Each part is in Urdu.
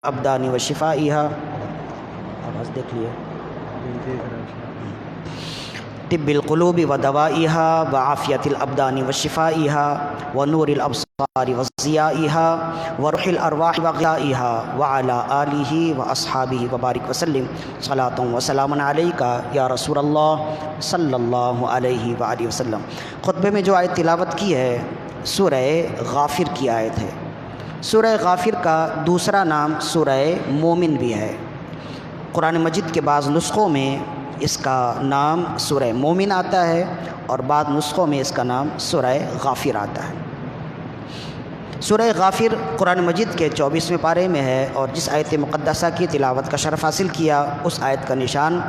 الابدان و شفائها، آواز دیکھ لیے، طب القلوب و دوائها و عافیت الابدان و شفائها و نور الابصار و ضیائها و روح الارواح و غذائها و علی آلہ و اصحابہ و بارک وسلم صلاۃ و سلام علیک یا رسول اللہ صلی اللہ علیہ وآلہ وسلم۔ خطبے میں جو آیت تلاوت کی ہے سورہ غافر کی آیت ہے۔ سورہ غافر کا دوسرا نام سورہ مومن بھی ہے۔ قرآن مجید کے بعض نسخوں میں اس کا نام سورہ مومن آتا ہے اور بعض نسخوں میں اس کا نام سورہ غافر آتا ہے۔ سورہ غافر قرآن مجید کے 24ویں پارے میں ہے اور جس آیت مقدسہ کی تلاوت کا شرف حاصل کیا اس آیت کا نشان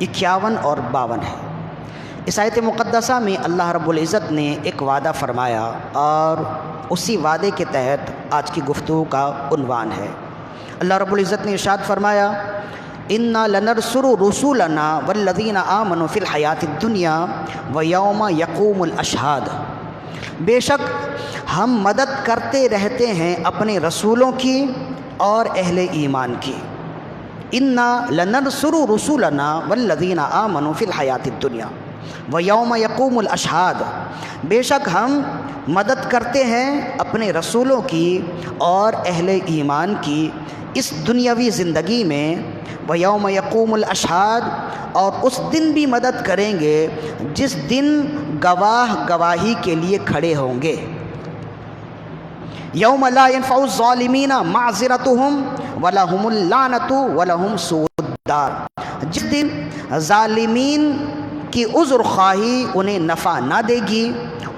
51 اور 52 ہے۔ اس آیت مقدسہ میں اللہ رب العزت نے ایک وعدہ فرمایا اور اسی وعدے کے تحت آج کی گفتگو کا عنوان ہے۔ اللہ رب العزت نے ارشاد فرمایا اِنَّا لَنَنصُرُ رُسُولَنَا وَالَّذِينَ آمَنُوا فِي الْحَيَاةِ الدُّنْيَا وَيَوْمَ يَقُومُ الْأَشْهَادُ، بے شک ہم مدد کرتے رہتے ہیں اپنے رسولوں کی اور اہل ایمان کی۔ اِنَّا لَنَنصُرُ رُسُولَنَا وَالَّذِينَ آمَنُوا فِي الْحَيَاةِ الدُّنْيَا وَيَوْمَ يَقُومُ الْأَشْهَادُ، بے شک ہم مدد کرتے ہیں اپنے رسولوں کی اور اہل ایمان کی اس دنیاوی زندگی میں، وَيَوْمَ يَقُومُ الْأَشْهَادُ، اور اس دن بھی مدد کریں گے جس دن گواہ گواہی کے لیے کھڑے ہوں گے۔ یوم لا ينفع الظالمین معذرتهم ولہم اللعنۃ ولہم سوء الدار، جس دن ظالمین کی عذر خواہی انہیں نفع نہ دے گی،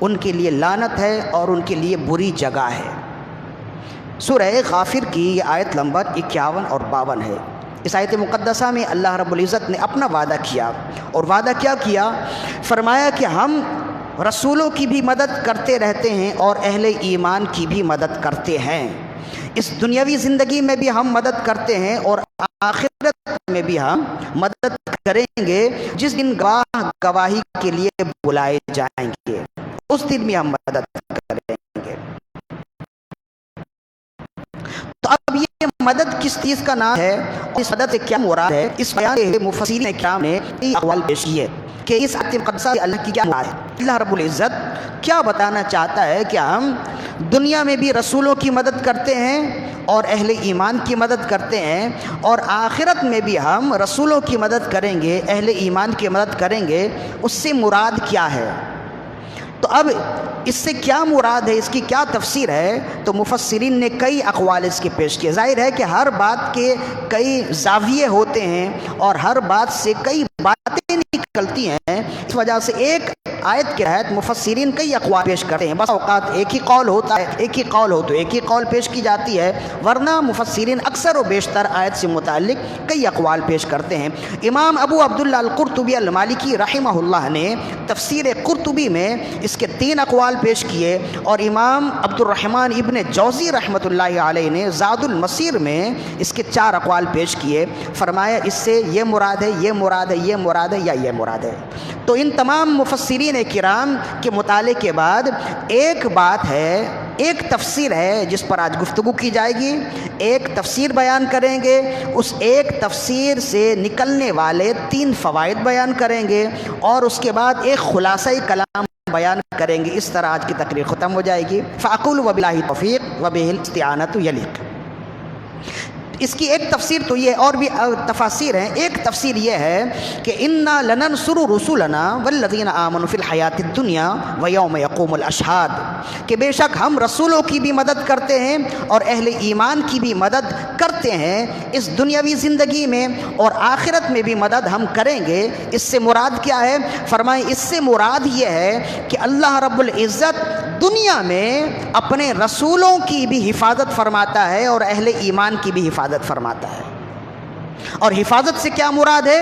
ان کے لیے لعنت ہے اور ان کے لیے بری جگہ ہے۔ سورہ غافر کی یہ آیت نمبر 51 اور 52 ہے۔ اس آیت مقدسہ میں اللہ رب العزت نے اپنا وعدہ کیا، اور وعدہ کیا کیا؟ فرمایا کہ ہم رسولوں کی بھی مدد کرتے رہتے ہیں اور اہل ایمان کی بھی مدد کرتے ہیں۔ اس دنیاوی زندگی میں بھی ہم مدد کرتے ہیں اور آخرت میں بھی ہم مدد کریں گے جس دن گواہ گواہی کے لیے بلائے جائیں گے، اس دن بھی ہم مدد کریں گے۔ تو اب یہ مدد کس چیز کا نام ہے اور اس مدد سے کیا مراد ہے؟ اس بیان میں مفسرین کرام نے کئی اقوال پیش کیے کہ اس آیت مقدسہ سے اللہ کی کیا مراد ہے۔ اللہ رب العزت کیا بتانا چاہتا ہے کہ ہم دنیا میں بھی رسولوں کی مدد کرتے ہیں اور اہل ایمان کی مدد کرتے ہیں، اور آخرت میں بھی ہم رسولوں کی مدد کریں گے، اہل ایمان کی مدد کریں گے، اس سے مراد کیا ہے؟ تو اب اس سے کیا مراد ہے، اس کی کیا تفسیر ہے؟ تو مفسرین نے کئی اقوال اس کے پیش کیے۔ ظاہر ہے کہ ہر بات کے کئی زاویے ہوتے ہیں اور ہر بات سے کئی باتیں نکلتی ہیں، اس وجہ سے ایک آیت کے تحت مفسرین کئی اقوال پیش کرتے ہیں۔ بس اوقات ایک ہی قول ہوتا ہے، ایک ہی قول ہو تو ایک ہی قول پیش کی جاتی ہے، ورنہ مفسرین اکثر و بیشتر آیت سے متعلق کئی اقوال پیش کرتے ہیں۔ امام ابو عبداللہ القرطبی المالکی رحمہ اللہ نے تفسیر قرطبی میں اس کے 3 اقوال پیش کیے، اور امام عبد الرحمن ابن جوزی رحمۃ اللہ علیہ نے زاد المسیر میں اس کے 4 اقوال پیش کیے۔ فرمایا اس سے یہ مراد ہے، یہ مراد ہے، یہ مراد ہے، یا یہ مراد ہے۔ تو ان تمام مفسرین کرام کے مطالعے کے بعد ایک بات ہے، ایک تفسیر ہے جس پر آج گفتگو کی جائے گی، ایک تفسیر بیان کریں گے، اس ایک تفسیر سے نکلنے والے 3 فوائد بیان کریں گے، اور اس کے بعد ایک خلاصہ کلام بیان کریں گے۔ اس طرح آج کی تقریر ختم ہو جائے گی۔ فاقول وباللہ توفیق وبہ الاستعانۃ یلیق۔ اس کی ایک تفسیر تو یہ، اور بھی تفاسیر ہیں۔ ایک تفسیر یہ ہے کہ اِنَّا لَنَنصُرُ رُسُولَنَا وَالَّذِينَ آمَنُوا فِي الْحَيَاةِ الدُّنْيَا وَيَوْمَ يَقُومُ الْأَشْهَادُ، کہ بے شک ہم رسولوں کی بھی مدد کرتے ہیں اور اہل ایمان کی بھی مدد کرتے ہیں اس دنیاوی زندگی میں، اور آخرت میں بھی مدد ہم کریں گے۔ اس سے مراد کیا ہے؟ فرمائیں اس سے مراد یہ ہے کہ اللہ رب العزت دنیا میں اپنے رسولوں کی بھی حفاظت فرماتا ہے اور اہل ایمان کی بھی حفاظت فرماتا ہے۔ اور حفاظت سے کیا مراد ہے؟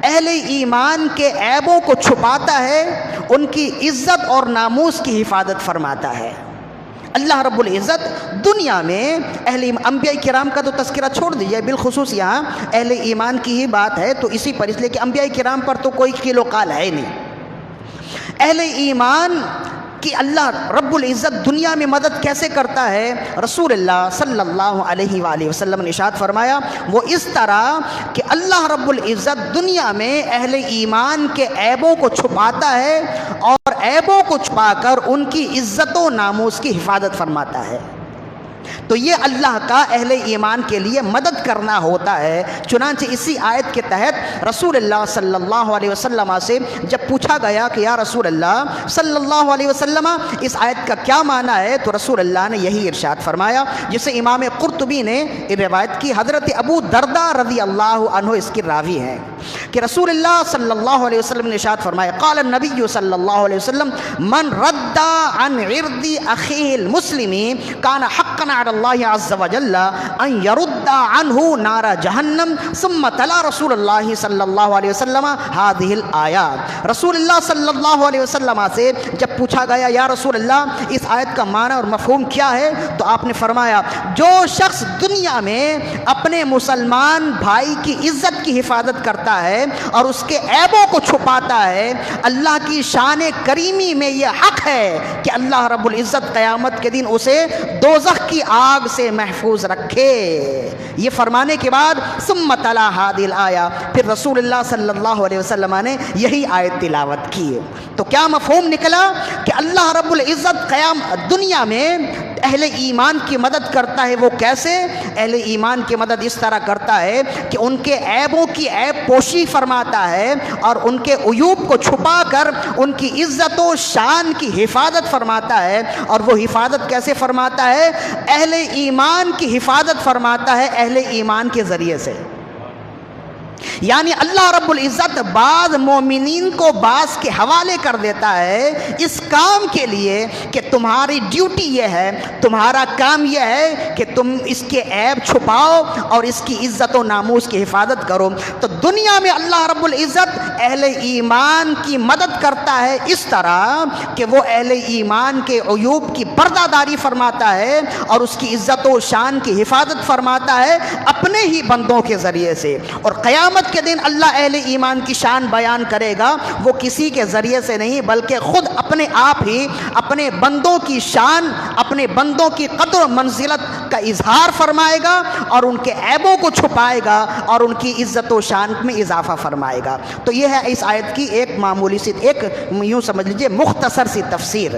اہل ایمان کے عیبوں کو چھپاتا ہے، ان کی عزت اور ناموس کی حفاظت فرماتا ہے۔ اللہ رب العزت دنیا میں انبیاء کرام کا تو تذکرہ چھوڑ دیجیے، بالخصوص یہاں اہل ایمان کی ہی بات ہے، تو اسی پر، اس لیے کہ انبیاء کرام پر تو کوئی قیل و قال ہے نہیں۔ اہل ایمان کہ اللہ رب العزت دنیا میں مدد کیسے کرتا ہے، رسول اللہ صلی اللہ علیہ وآلہ وسلم نے ارشاد فرمایا وہ اس طرح کہ اللہ رب العزت دنیا میں اہل ایمان کے عیبوں کو چھپاتا ہے اور عیبوں کو چھپا کر ان کی عزت و ناموس کی حفاظت فرماتا ہے۔ تو یہ اللہ کا اہل ایمان کے لیے مدد کرنا ہوتا ہے۔ چنانچہ اسی آیت کے تحت رسول اللہ صلی اللہ علیہ وسلم سے جب پوچھا گیا کہ یا رسول اللہ صلی اللہ علیہ وسلم اس آیت کا کیا معنی ہے، تو رسول اللہ نے یہی ارشاد فرمایا جسے امام قرطبی نے روایت کی، حضرت ابو درداء رضی اللہ عنہ اس کی راوی ہیں کہ رسول اللہ صلی اللہ علیہ وسلم نے ارشاد فرمایا قال النبی صلی اللہ علیہ وسلم من رد عن عرض اخیہ المسلم کان حقا علی اللہ عز وجل ان يرد عنه نار جہنم ثم تلا رسول اللہ صلی اللہ علیہ وسلم هذه الآیات۔ رسول اللہ صلی اللہ علیہ وسلم سے جب پوچھا گیا یا رسول اللہ اس آیت کا معنی اور مفہوم کیا ہے، تو آپ نے فرمایا جو شخص دنیا میں اپنے مسلمان بھائی کی عزت کی حفاظت کرتا ہے اور اس کے عیبوں کو چھپاتا ہے، اللہ کی شان کریمی میں یہ حق ہے کہ اللہ رب العزت قیامت کے دن اسے دوزخ کی آگ سے محفوظ رکھے۔ یہ فرمانے کے بعد ثم تلا هذه الآیہ، پھر رسول اللہ صلی اللہ علیہ وسلم نے یہی آیت تلاوت کی۔ تو کیا مفہوم نکلا کہ اللہ رب العزت دنیا میں اہل ایمان کی مدد کرتا ہے۔ وہ کیسے؟ اہل ایمان کی مدد اس طرح کرتا ہے کہ ان کے عیبوں کی عیب پوشی فرماتا ہے اور ان کے عیوب کو چھپا کر ان کی عزت و شان کی حفاظت فرماتا ہے۔ اور وہ حفاظت کیسے فرماتا ہے؟ اہل ایمان کی حفاظت فرماتا ہے اہل ایمان کے ذریعے سے۔ یعنی اللہ رب العزت بعض مومنین کو بعض کے حوالے کر دیتا ہے اس کام کے لیے کہ تمہاری ڈیوٹی یہ ہے، تمہارا کام یہ ہے کہ تم اس کے عیب چھپاؤ اور اس کی عزت و ناموس کی حفاظت کرو۔ تو دنیا میں اللہ رب العزت اہل ایمان کی مدد کرتا ہے اس طرح کہ وہ اہل ایمان کے عیوب کی پردہ داری فرماتا ہے اور اس کی عزت و شان کی حفاظت فرماتا ہے اپنے ہی بندوں کے ذریعے سے۔ اور قیامت کے دن اللہ اہل ایمان کی شان بیان کرے گا، وہ کسی کے ذریعے سے نہیں بلکہ خود اپنے آپ ہی اپنے بندوں کی شان، اپنے بندوں کی قدر و منزلت کا اظہار فرمائے گا اور ان کے عیبوں کو چھپائے گا اور ان کی عزت و شان میں اضافہ فرمائے گا۔ تو یہ ہے اس آیت کی ایک معمولی سی، ایک یوں سمجھ لیجئے مختصر سی تفسیر،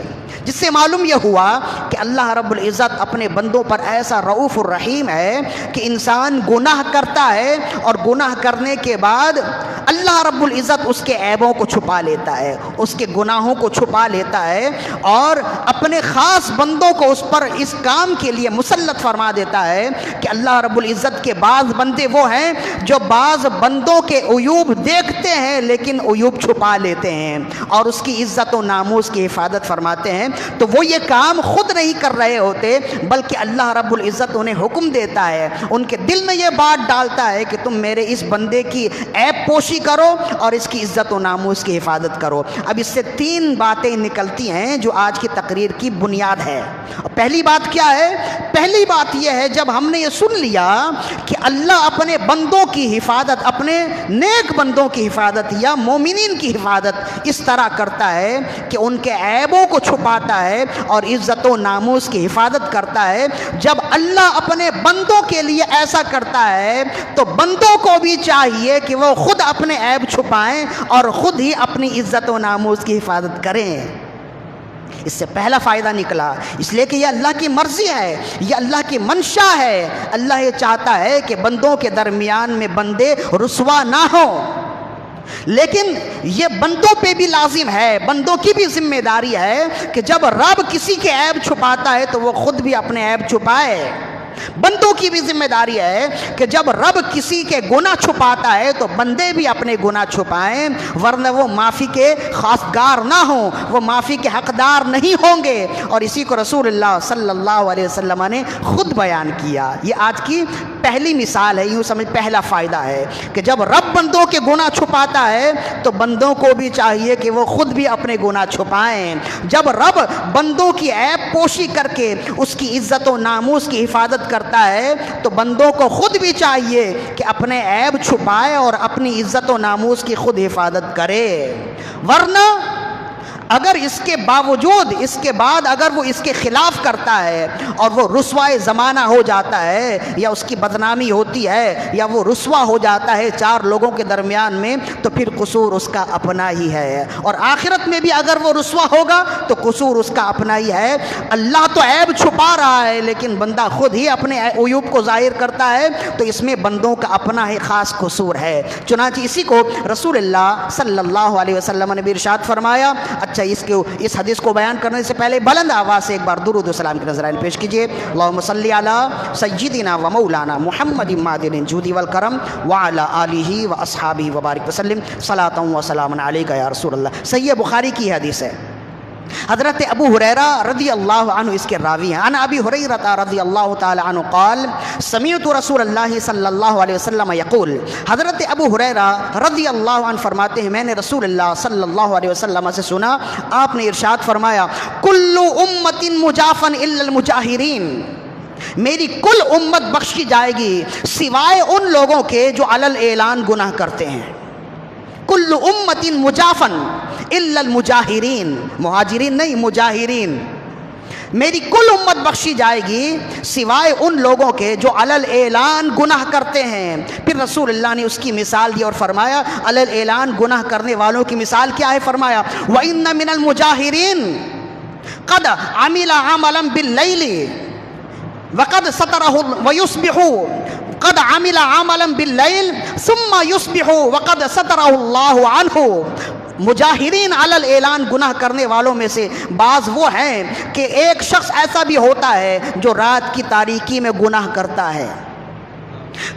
جس سے معلوم یہ ہوا کہ اللہ رب العزت اپنے بندوں پر ایسا رؤوف الرحیم ہے کہ انسان گناہ کرتا ہے اور گناہ کرنے کے بعد اللہ رب العزت اس کے عیبوں کو چھپا لیتا ہے، اس کے گناہوں کو چھپا لیتا ہے اور اپنے خاص بندوں کو اس پر اس کام کے لیے مسلط فرما دیتا ہے کہ اللہ رب العزت کے بعض بندے وہ ہیں جو بعض بندوں کے عیوب دیکھتے ہیں لیکن عیوب چھپا لیتے ہیں اور اس کی عزت و ناموس کی حفاظت فرماتے ہیں۔ تو وہ یہ کام خود نہیں کر رہے ہوتے بلکہ اللہ رب العزت انہیں حکم دیتا ہے، ان کے دل میں یہ بات ڈالتا ہے کہ تم میرے اس بندے کی عیب پوشی کرو اور اس کی عزت و ناموس کی حفاظت کرو۔ اب اس سے تین باتیں نکلتی ہیں جو آج کی تقریر کی بنیاد ہے۔ پہلی بات کیا ہے؟ پہلی بات یہ ہے جب ہم نے یہ سن لیا کہ اللہ اپنے بندوں کی حفاظت، اپنے نیک بندوں کی حفاظت یا مومنین کی حفاظت اس طرح کرتا ہے کہ ان کے عیبوں کو چھپاتا ہے اور عزت و ناموس کی حفاظت کرتا ہے، جب اللہ اپنے بندوں کے لیے ایسا کرتا ہے تو بندوں کو بھی چاہیے کہ وہ خود اپنے عیب چھپائیں اور خود ہی اپنی عزت و ناموس کی حفاظت کریں۔ اس سے پہلا فائدہ نکلا، اس لیے کہ یہ اللہ کی مرضی ہے، یہ اللہ کی منشا ہے۔ اللہ یہ چاہتا ہے کہ بندوں کے درمیان میں بندے رسوا نہ ہوں، لیکن یہ بندوں پہ بھی لازم ہے، بندوں کی بھی ذمہ داری ہے کہ جب رب کسی کے عیب چھپاتا ہے تو وہ خود بھی اپنے عیب چھپائے۔ بندوں کی بھی ذمہ داری ہے کہ جب رب کسی کے گناہ چھپاتا ہے تو بندے بھی اپنے گناہ چھپائیں، ورنہ وہ معافی کے خواستگار نہ ہوں، وہ معافی کے حقدار نہیں ہوں گے۔ اور اسی کو رسول اللہ صلی اللہ علیہ وسلم نے خود بیان کیا۔ یہ آج کی پہلی مثال ہے، یوں سمجھ پہلا فائدہ ہے کہ جب رب بندوں کے گناہ چھپاتا ہے تو بندوں کو بھی چاہیے کہ وہ خود بھی اپنے گناہ چھپائیں۔ جب رب بندوں کی عیب پوشی کر کے اس کی عزت و ناموس کی حفاظت کرتا ہے تو بندوں کو خود بھی چاہیے کہ اپنے عیب چھپائے اور اپنی عزت و ناموس کی خود حفاظت کرے، ورنہ اگر اس کے باوجود اس کے بعد اگر وہ اس کے خلاف کرتا ہے اور وہ رسوائے زمانہ ہو جاتا ہے یا اس کی بدنامی ہوتی ہے یا وہ رسوا ہو جاتا ہے چار لوگوں کے درمیان میں تو پھر قصور اس کا اپنا ہی ہے، اور آخرت میں بھی اگر وہ رسوا ہوگا تو قصور اس کا اپنا ہی ہے۔ اللہ تو عیب چھپا رہا ہے لیکن بندہ خود ہی اپنے عیوب کو ظاہر کرتا ہے، تو اس میں بندوں کا اپنا ہی خاص قصور ہے۔ چنانچہ اسی کو رسول اللہ صلی اللہ علیہ وسلم نے بھی ارشاد فرمایا۔ اچھا، اس حدیث کو بیان کرنے سے پہلے بلند آواز سے ایک بار درود و سلام کے نذرائن پیش کیجئے۔ اللہم صلی علی سیدنا و مولانا محمد معدن الجود والکرم وعلی آلہ و اصحابہ وبارک وسلم صلاۃ و سلام علیکہ یا رسول اللہ۔ صحیح بخاری کی حدیث ہے۔ حضرت ابو ہریرہ رضی اللہ عنہ اس کے راوی ہیں۔ عن ابی ہریرہ رضی اللہ تعالی عنہ قال سمعت رسول اللہ صلی اللہ علیہ وسلم یقول، حضرت ابو ہریرہ رضی اللہ عنہ فرماتے ہیں میں نے رسول اللہ صلی اللہ علیہ وسلم سے سنا، آپ نے ارشاد فرمایا کل امت مجافا الا المجاہرین، میری کل امت بخشی جائے گی سوائے ان لوگوں کے جو علی الاعلان گناہ کرتے ہیں۔ کل امت مجافن الا المجاہرین، مہاجرین نہیں مجاہرین، میری کل امت بخشی جائے گی سوائے ان لوگوں کے جو علی الاعلان گناہ کرتے ہیں۔ پھر رسول اللہ نے اس کی مثال دی اور فرمایا علی الاعلان گناہ کرنے والوں کی مثال کیا ہے؟ فرمایا وَإِنَّ مِنَ الْمُجَاهِرِينَ قَدْ عَمِلَ عَمَلًا بِاللَّيْلِ وَقَدْ سَتَرَهُ وَيُصْبِحُ قد عمل عملا باللیل ثم یصبح وقد سترہ اللہ عنہ۔ مجاہرین علی الاعلان گناہ کرنے والوں میں سے بعض وہ ہیں کہ ایک شخص ایسا بھی ہوتا ہے جو رات کی تاریکی میں گناہ کرتا ہے،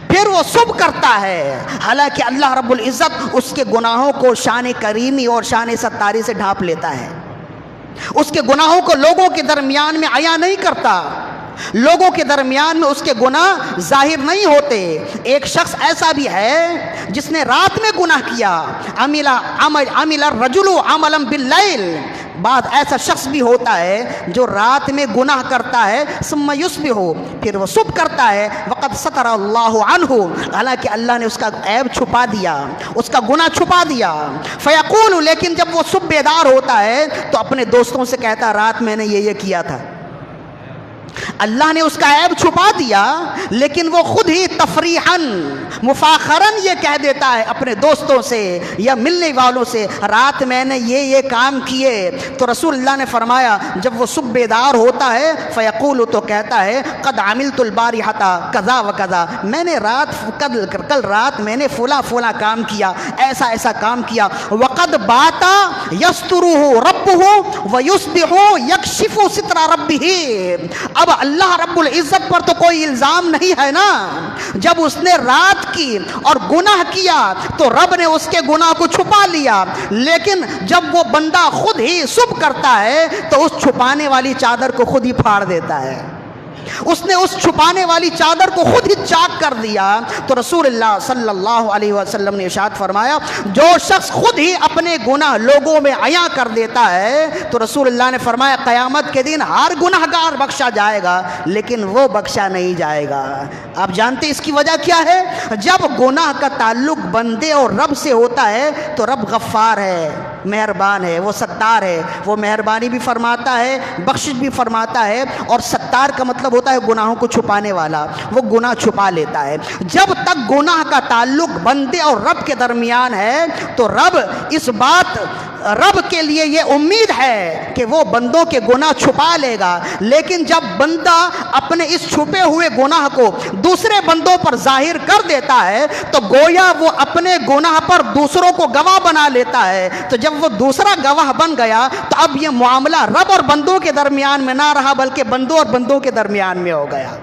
پھر وہ صبح کرتا ہے، حالانکہ اللہ رب العزت اس کے گناہوں کو شان کریمی اور شان ستاری سے ڈھانپ لیتا ہے، اس کے گناہوں کو لوگوں کے درمیان میں عیاں نہیں کرتا، لوگوں کے درمیان میں اس کے گناہ ظاہر نہیں ہوتے۔ ایک شخص ایسا بھی ہے جس نے رات میں گناہ کیا، عمل الرجل عملا باللیل، بعد ایسا شخص بھی ہوتا ہے جو رات میں گناہ کرتا ہے ثم یصبح، پھر وہ صبح کرتا ہے وقد ستر اللہ عنہ، حالانکہ اللہ نے اس کا عیب چھپا دیا، اس کا گناہ چھپا دیا۔ فیقول، لیکن جب وہ صبح بیدار ہوتا ہے تو اپنے دوستوں سے کہتا رات میں نے یہ کیا تھا۔ اللہ نے اس کا عیب چھپا دیا لیکن وہ خود ہی تفریحاً مفاخراً یہ کہہ دیتا ہے اپنے دوستوں سے یا ملنے والوں سے رات میں نے یہ کام کیے۔ تو رسول اللہ نے فرمایا جب وہ صبح بیدار ہوتا ہے فیقول، تو کہتا ہے قد عملت البارحۃ کذا و کذا، میں نے کل رات میں نے فلاں کام کیا، ایسا کام کیا۔ وقد بات یسترہ ربہ ویصبح یکشف ستر ربہ، اب اللہ رب العزت پر تو کوئی الزام نہیں ہے نا، جب اس نے رات کی اور گناہ کیا تو رب نے اس کے گناہ کو چھپا لیا، لیکن جب وہ بندہ خود ہی صبح کرتا ہے تو اس چھپانے والی چادر کو خود ہی پھاڑ دیتا ہے، اس نے اس چھپانے والی چادر کو خود ہی چاک کر دیا۔ تو رسول اللہ صلی اللہ علیہ وسلم نے ارشاد فرمایا جو شخص خود ہی اپنے گناہ لوگوں میں عیاں کر دیتا ہے تو رسول اللہ نے فرمایا قیامت کے دن ہر گناہ گار بخشا جائے گا لیکن وہ بخشا نہیں جائے گا۔ آپ جانتے اس کی وجہ کیا ہے؟ جب گناہ کا تعلق بندے اور رب سے ہوتا ہے تو رب غفار ہے، مہربان ہے، وہ ستار ہے، وہ مہربانی بھی فرماتا ہے، بخشش بھی فرماتا ہے، اور ستار کا مطلب ہوتا ہے گناہوں کو چھپانے والا، وہ گناہ چھپا لیتا ہے۔ جب تک گناہ کا تعلق بندے اور رب کے درمیان ہے تو رب کے لیے یہ امید ہے کہ وہ بندوں کے گناہ چھپا لے گا، لیکن جب بندہ اپنے اس چھپے ہوئے گناہ کو دوسرے بندوں پر ظاہر کر دیتا ہے تو گویا وہ اپنے گناہ پر دوسروں کو گواہ بنا لیتا ہے۔ تو جب وہ دوسرا گواہ بن گیا تو اب یہ معاملہ رب اور بندوں کے درمیان میں نہ رہا بلکہ بندوں اور بندوں کے درمیان میں ہو گیا۔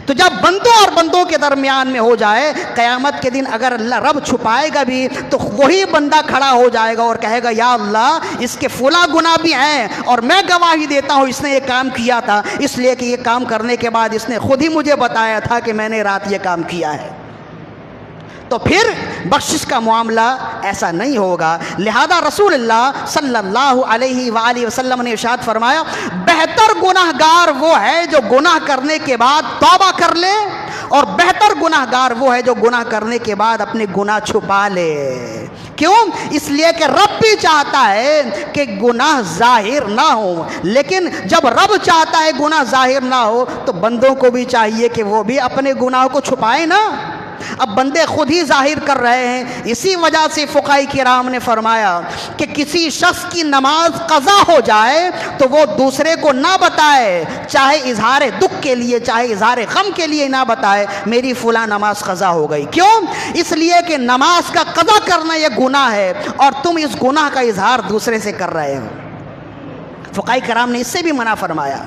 تو جب بندوں اور بندوں کے درمیان میں ہو جائے قیامت کے دن اگر اللہ رب چھپائے گا بھی تو وہی بندہ کھڑا ہو جائے گا اور کہے گا یا اللہ اس کے فلاں گناہ بھی ہیں اور میں گواہی دیتا ہوں اس نے یہ کام کیا تھا، اس لیے کہ یہ کام کرنے کے بعد اس نے خود ہی مجھے بتایا تھا کہ میں نے رات یہ کام کیا ہے۔ تو پھر بخشش کا معاملہ ایسا نہیں ہوگا۔ لہذا رسول اللہ صلی اللہ علیہ وآلہ وسلم نے ارشاد فرمایا بہتر گناہ گار وہ ہے جو گناہ کرنے کے بعد توبہ کر لے، اور بہتر گناہ گناہ گار وہ ہے جو گناہ کرنے کے بعد اپنے گناہ چھپا لے. کیوں؟ اس لیے کہ رب بھی چاہتا ہے کہ گناہ ظاہر نہ ہو، لیکن جب رب چاہتا ہے گناہ ظاہر نہ ہو تو بندوں کو بھی چاہیے کہ وہ بھی اپنے گناہوں کو چھپائیں نا. اب بندے خود ہی ظاہر کر رہے ہیں. اسی وجہ سے فقہاء کرام نے فرمایا کہ کسی شخص کی نماز قضا ہو جائے تو وہ دوسرے کو نہ بتائے، چاہے اظہار دکھ کے لیے چاہے اظہار غم کے لیے نہ بتائے میری فلاں نماز قضا ہو گئی. کیوں؟ اس لیے کہ نماز کا قضا کرنا یہ گناہ ہے اور تم اس گناہ کا اظہار دوسرے سے کر رہے ہو. فقہاء کرام نے اس سے بھی منع فرمایا.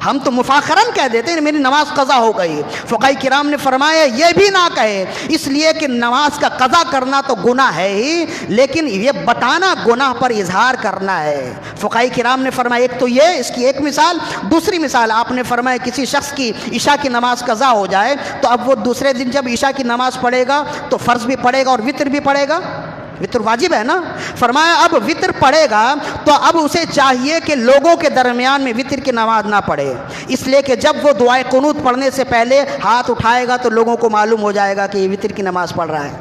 ہم تو مفاخراً کہہ دیتے ہیں میری نماز قضا ہو گئی. فقہاء کرام نے فرمایا یہ بھی نہ کہے، اس لیے کہ نماز کا قضا کرنا تو گناہ ہے ہی، لیکن یہ بتانا گناہ پر اظہار کرنا ہے. فقہاء کرام نے فرمایا ایک تو یہ، اس کی ایک مثال. دوسری مثال آپ نے فرمایا کسی شخص کی عشاء کی نماز قضا ہو جائے تو اب وہ دوسرے دن جب عشاء کی نماز پڑھے گا تو فرض بھی پڑھے گا اور وتر بھی پڑھے گا. وتر واجب ہے نا. فرمایا اب وتر پڑھے گا تو اب اسے چاہیے کہ لوگوں کے درمیان میں وتر کی نماز نہ پڑھے، اس لیے کہ جب وہ دعائے قنوت پڑھنے سے پہلے ہاتھ اٹھائے گا تو لوگوں کو معلوم ہو جائے گا کہ یہ وتر کی نماز پڑھ رہا ہے،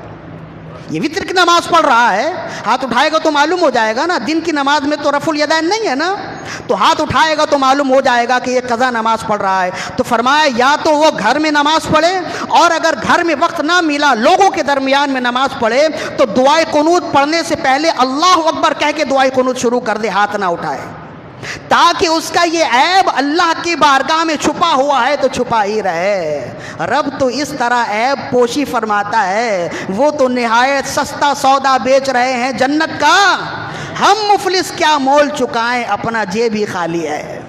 یہ وتر کی نماز پڑھ رہا ہے. ہاتھ اٹھائے گا تو معلوم ہو جائے گا نا. دن کی نماز میں تو رفع الیدین نہیں ہے نا، تو ہاتھ اٹھائے گا تو معلوم ہو جائے گا کہ یہ قضا نماز پڑھ رہا ہے. تو فرمایا یا تو وہ گھر میں نماز پڑھے، اور اگر گھر میں وقت نہ ملا لوگوں کے درمیان میں نماز پڑھے تو دعائے قنوت پڑھنے سے پہلے اللہ اکبر کہہ کے دعائے قنوت شروع کر دے، ہاتھ نہ اٹھائے، تاکہ اس کا یہ عیب اللہ کی بارگاہ میں چھپا ہوا ہے تو چھپا ہی رہے. رب تو اس طرح عیب پوشی فرماتا ہے. وہ تو نہایت سستا سودا بیچ رہے ہیں جنت کا، ہم مفلس کیا مول چکائیں، اپنا جیب ہی خالی ہے.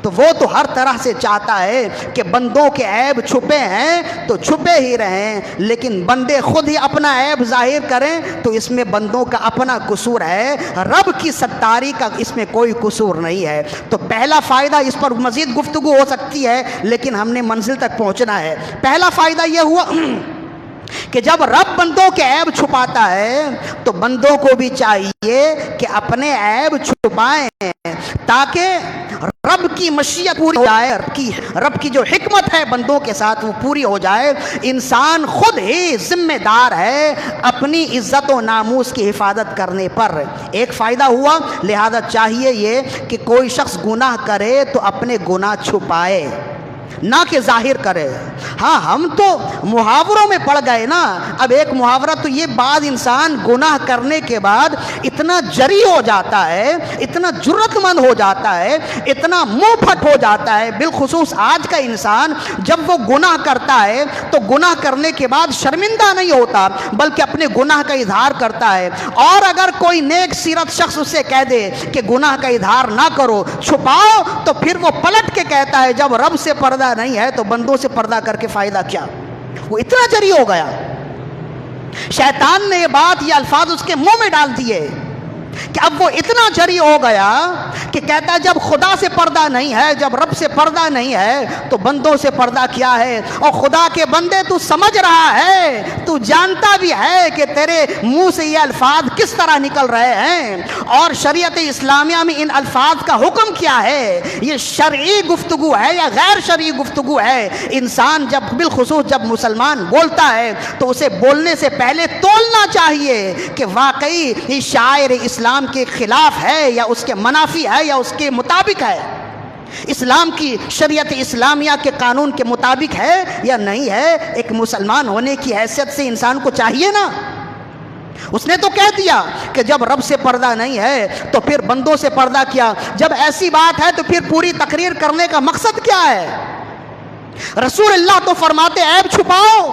تو وہ تو ہر طرح سے چاہتا ہے کہ بندوں کے عیب چھپے ہیں تو چھپے ہی رہیں، لیکن بندے خود ہی اپنا عیب ظاہر کریں تو اس میں بندوں کا اپنا قصور ہے، رب کی ستاری کا اس میں کوئی قصور نہیں ہے. تو پہلا فائدہ، اس پر مزید گفتگو ہو سکتی ہے لیکن ہم نے منزل تک پہنچنا ہے. پہلا فائدہ یہ ہوا کہ جب رب بندوں کے عیب چھپاتا ہے تو بندوں کو بھی چاہیے کہ اپنے عیب چھپائیں تاکہ رب کی مشیت پوری ہو جائے، رب کی جو حکمت ہے بندوں کے ساتھ وہ پوری ہو جائے. انسان خود ہی ذمہ دار ہے اپنی عزت و ناموس کی حفاظت کرنے پر. ایک فائدہ ہوا، لہذا چاہیے یہ کہ کوئی شخص گناہ کرے تو اپنے گناہ چھپائے نہ کہ ظاہر کرے. ہاں ہم تو محاوروں میں پڑ گئے نا. اب ایک محاورہ تو یہ، بعض انسان گناہ کرنے کے بعد اتنا جری ہو جاتا ہے، اتنا جرت مند ہو جاتا ہے، اتنا منہ پھٹ ہو جاتا ہے. بالخصوص آج کا انسان جب وہ گناہ کرتا ہے تو گناہ کرنے کے بعد شرمندہ نہیں ہوتا بلکہ اپنے گناہ کا اظہار کرتا ہے. اور اگر کوئی نیک سیرت شخص اسے کہہ دے کہ گناہ کا اظہار نہ کرو، چھپاؤ، تو پھر وہ پلٹ کے کہتا ہے جب رب سے پردہ نہیں ہے تو بندوں سے پردہ کر کے فائدہ کیا. وہ اتنا جری ہو گیا. شیطان نے یہ بات، یہ الفاظ اس کے منہ میں ڈال دیے کہ اب وہ اتنا جری ہو گیا کہ کہتا ہے جب خدا سے پردہ نہیں ہے، جب رب سے پردہ نہیں ہے تو بندوں سے پردہ کیا ہے. اور خدا کے بندے تو سمجھ رہا ہے، تو جانتا بھی ہے کہ تیرے منہ سے یہ الفاظ کس طرح نکل رہے ہیں اور شریعت اسلامیہ میں ان الفاظ کا حکم کیا ہے. یہ شرعی گفتگو ہے یا غیر شرعی گفتگو ہے. انسان جب، بالخصوص جب مسلمان بولتا ہے تو اسے بولنے سے پہلے تولنا چاہیے کہ واقعی یہ شاعر اسلام کے خلاف ہے یا اس کے منافی ہے یا اس کے مطابق ہے، اسلام کی شریعت اسلامیہ کے قانون کے مطابق ہے یا نہیں ہے. ایک مسلمان ہونے کی حیثیت سے انسان کو چاہیے نا. اس نے تو کہہ دیا کہ جب رب سے پردہ نہیں ہے تو پھر بندوں سے پردہ کیا. جب ایسی بات ہے تو پھر پوری تقریر کرنے کا مقصد کیا ہے؟ رسول اللہ تو فرماتے عیب چھپاؤ،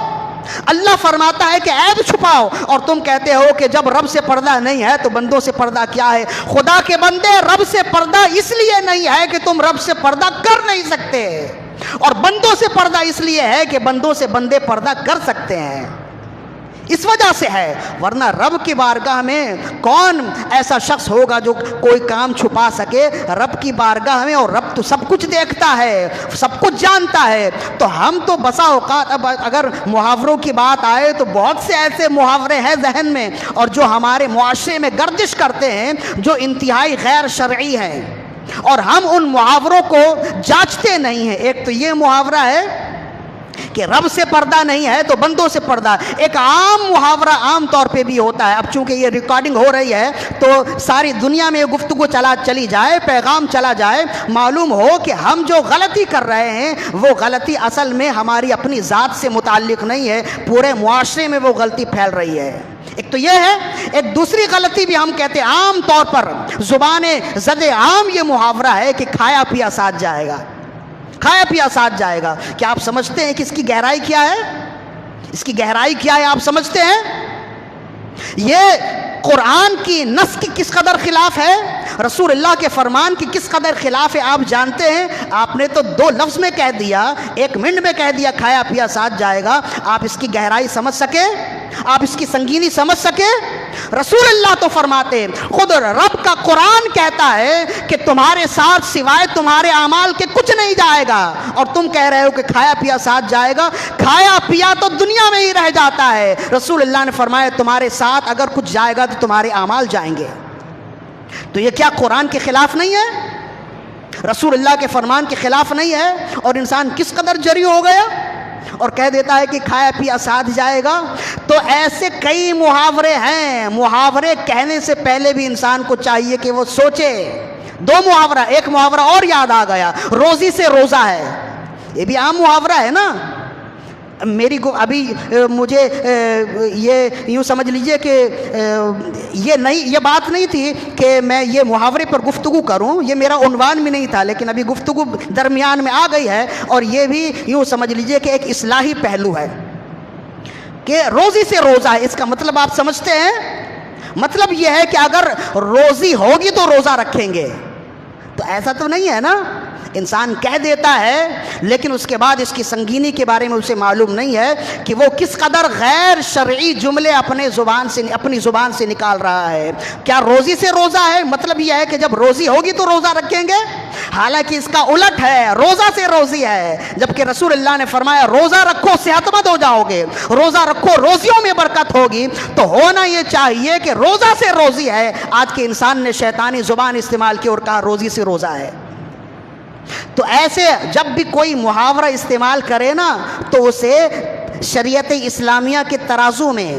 اللہ فرماتا ہے کہ عیب چھپاؤ، اور تم کہتے ہو کہ جب رب سے پردہ نہیں ہے تو بندوں سے پردہ کیا ہے. خدا کے بندے، رب سے پردہ اس لیے نہیں ہے کہ تم رب سے پردہ کر نہیں سکتے، اور بندوں سے پردہ اس لیے ہے کہ بندوں سے بندے پردہ کر سکتے ہیں. اس وجہ سے ہے، ورنہ رب کی بارگاہ میں کون ایسا شخص ہوگا جو کوئی کام چھپا سکے رب کی بارگاہ میں. اور رب تو سب کچھ دیکھتا ہے، سب کچھ جانتا ہے. تو ہم تو بسا اوقات، اب اگر محاوروں کی بات آئے تو بہت سے ایسے محاورے ہیں ذہن میں اور جو ہمارے معاشرے میں گردش کرتے ہیں جو انتہائی غیر شرعی ہیں، اور ہم ان محاوروں کو جانچتے نہیں ہیں. ایک تو یہ محاورہ ہے کہ رب سے پردہ نہیں ہے تو بندوں سے پردہ. ایک عام محاورہ عام طور پہ بھی ہوتا ہے. اب چونکہ یہ ریکارڈنگ ہو رہی ہے تو ساری دنیا میں گفتگو چلی جائے, پیغام چلا جائے, معلوم ہو کہ ہم جو غلطی کر رہے ہیں وہ غلطی اصل میں ہماری اپنی ذات سے متعلق نہیں ہے, پورے معاشرے میں وہ غلطی پھیل رہی ہے. ایک تو یہ ہے. ایک دوسری غلطی بھی ہم کہتے ہیں عام طور پر زبان زد عام یہ محاورہ ہے کہ کھایا پیا ساتھ جائے گا, کھایا پیا ساتھ جائے گا. کیا آپ سمجھتے ہیں کہ اس کی گہرائی کیا ہے؟ اس کی گہرائی کیا ہے آپ سمجھتے ہیں؟ یہ قرآن کی نص کی کس قدر خلاف ہے, رسول اللہ کے فرمان کی کس قدر خلاف ہے آپ جانتے ہیں؟ آپ نے تو 2 لفظ میں کہہ دیا, 1 منٹ میں کہہ دیا کھایا پیا ساتھ جائے گا. آپ اس کی گہرائی سمجھ سکے؟ آپ اس کی سنگینی سمجھ سکے؟ رسول اللہ تو فرماتے, خود رب کا قرآن کہتا ہے کہ تمہارے ساتھ سوائے تمہارے اعمال کے کچھ نہیں جائے گا, اور تم کہہ رہے ہو کہ کھایا پیا ساتھ جائے گا. کھایا پیا تو دنیا میں ہی رہ جاتا ہے. رسول اللہ نے فرمایا تمہارے ساتھ اگر کچھ جائے گا تو تمہارے اعمال جائیں گے. تو یہ کیا قرآن کے خلاف نہیں ہے؟ رسول اللہ کے فرمان کے خلاف نہیں ہے؟ اور انسان کس قدر جری ہو گیا اور کہہ دیتا ہے کہ کھایا پیا ساتھ جائے گا. تو ایسے کئی محاورے ہیں. محاورے کہنے سے پہلے بھی انسان کو چاہیے کہ وہ سوچے. 2 محاورہ, ایک محاورہ اور یاد آ گیا, روزی سے روزہ ہے. یہ بھی عام محاورہ ہے نا. میری ابھی مجھے یہ یوں سمجھ لیجئے کہ یہ بات نہیں تھی کہ میں یہ محاورے پر گفتگو کروں, یہ میرا عنوان بھی نہیں تھا, لیکن ابھی گفتگو درمیان میں آ گئی ہے. اور یہ بھی یوں سمجھ لیجئے کہ ایک اصلاحی پہلو ہے کہ روزی سے روزہ ہے. اس کا مطلب آپ سمجھتے ہیں؟ مطلب یہ ہے کہ اگر روزی ہوگی تو روزہ رکھیں گے. تو ایسا تو نہیں ہے نا. انسان کہہ دیتا ہے لیکن اس کے بعد اس کی سنگینی کے بارے میں اسے معلوم نہیں ہے کہ وہ کس قدر غیر شرعی جملے اپنی زبان سے نکال رہا ہے. کیا روزی سے روزہ ہے؟ مطلب یہ ہے کہ جب روزی ہوگی تو روزہ رکھیں گے. حالانکہ اس کا الٹ ہے, روزہ سے روزی ہے. جبکہ رسول اللہ نے فرمایا روزہ رکھو صحت مند ہو جاؤ گے, روزہ رکھو روزیوں میں برکت ہوگی. تو ہونا یہ چاہیے کہ روزہ سے روزی ہے. آج کے انسان نے شیطانی زبان استعمال کی اور کہا روزی سے روزہ ہے. تو ایسے جب بھی کوئی محاورہ استعمال کرے نا تو اسے شریعت اسلامیہ کے ترازو میں,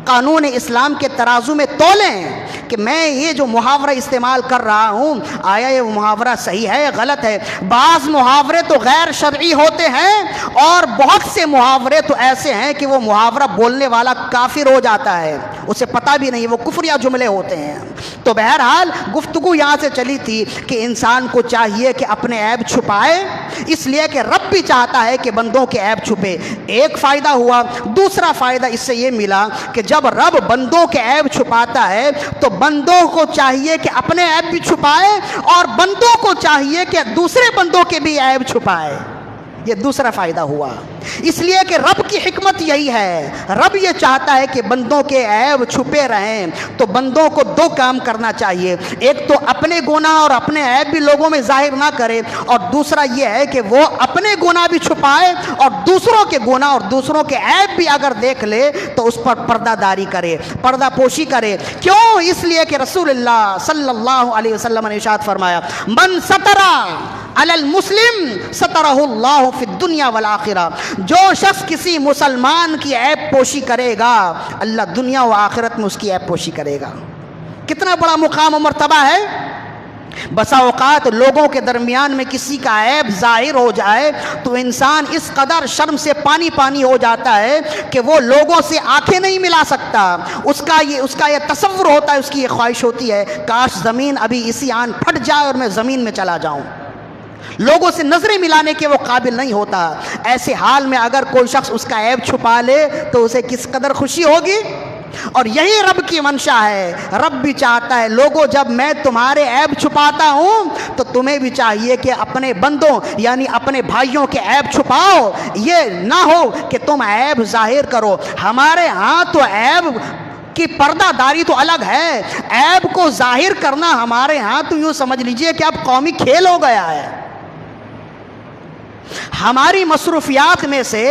قانون اسلام کے ترازو میں تولیں کہ میں یہ جو محاورہ استعمال کر رہا ہوں آیا یہ محاورہ صحیح ہے یا غلط ہے. بعض محاورے تو غیر شرعی ہوتے ہیں اور بہت سے محاورے تو ایسے ہیں کہ وہ محاورہ بولنے والا کافر ہو جاتا ہے, اسے پتہ بھی نہیں, وہ کفریہ جملے ہوتے ہیں. تو بہرحال گفتگو یہاں سے چلی تھی کہ انسان کو چاہیے کہ اپنے عیب چھپائے, اس لیے کہ رب بھی چاہتا ہے کہ بندوں کے عیب چھپے. ایک فائدہ ہوا. دوسرا فائدہ اس سے یہ ملا کہ جب رب بندوں کے عیب چھپاتا ہے تو بندوں کو چاہیے کہ اپنے عیب بھی چھپائے اور بندوں کو چاہیے کہ دوسرے بندوں کے بھی عیب چھپائے. یہ دوسرا فائدہ ہوا. اس لیے کہ رب کی حکمت یہی ہے, رب یہ چاہتا ہے کہ بندوں کے عیب چھپے رہیں. تو بندوں کو 2 کام کرنا چاہیے, ایک تو اپنے گناہ اور اپنے عیب بھی لوگوں میں ظاہر نہ کرے, اور دوسرا یہ ہے کہ وہ اپنے گناہ بھی چھپائے اور دوسروں کے گناہ اور دوسروں کے عیب بھی اگر دیکھ لے تو اس پر پردہ داری کرے, پردہ پوشی کرے. کیوں؟ اس لیے کہ رسول اللہ صلی اللہ علیہ وسلم نے ارشاد فرمایا من سترا علی المسلم سترہ اللہ فی الدنیا والآخرہ. جو شخص کسی مسلمان کی عیب پوشی کرے گا اللہ دنیا و آخرت میں اس کی عیب پوشی کرے گا. کتنا بڑا مقام و مرتبہ ہے. بسا اوقات لوگوں کے درمیان میں کسی کا عیب ظاہر ہو جائے تو انسان اس قدر شرم سے پانی پانی ہو جاتا ہے کہ وہ لوگوں سے آنکھیں نہیں ملا سکتا. اس کا یہ تصور ہوتا ہے, اس کی یہ خواہش ہوتی ہے کاش زمین ابھی اسی آن پھٹ جائے اور میں زمین میں چلا جاؤں. لوگوں سے نظریں ملانے کے وہ قابل نہیں ہوتا. ایسے حال میں اگر کوئی شخص اس کا عیب چھپا لے تو اسے کس قدر خوشی ہوگی. اور یہی رب کی منشا ہے. رب بھی چاہتا ہے لوگوں جب میں تمہارے عیب چھپاتا ہوں تو تمہیں بھی چاہیے کہ اپنے بندوں یعنی اپنے بھائیوں کے عیب چھپاؤ. یہ نہ ہو کہ تم عیب ظاہر کرو. ہمارے ہاں تو عیب کی پردہ داری تو الگ ہے, عیب کو ظاہر کرنا ہمارے ہاں تو یوں سمجھ لیجئے کہ اب قومی کھیل ہو گیا ہے. ہماری مصروفیات میں سے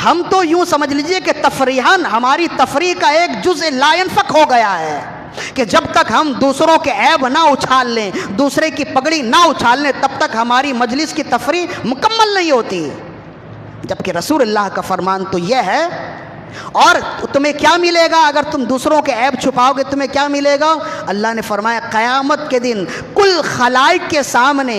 ہم تو یوں سمجھ لیجئے کہ تفریحاً ہماری تفریح کا ایک جزء لا ينفک ہو گیا ہے کہ جب تک ہم دوسروں کے عیب نہ اچھال لیں, دوسرے کی پگڑی نہ اچھال لیں, تب تک ہماری مجلس کی تفریح مکمل نہیں ہوتی. جبکہ رسول اللہ کا فرمان تو یہ ہے. اور تمہیں کیا ملے گا اگر تم دوسروں کے عیب چھپاؤ گے؟ تمہیں کیا ملے گا؟ اللہ نے فرمایا قیامت کے دن کل خلائق کے سامنے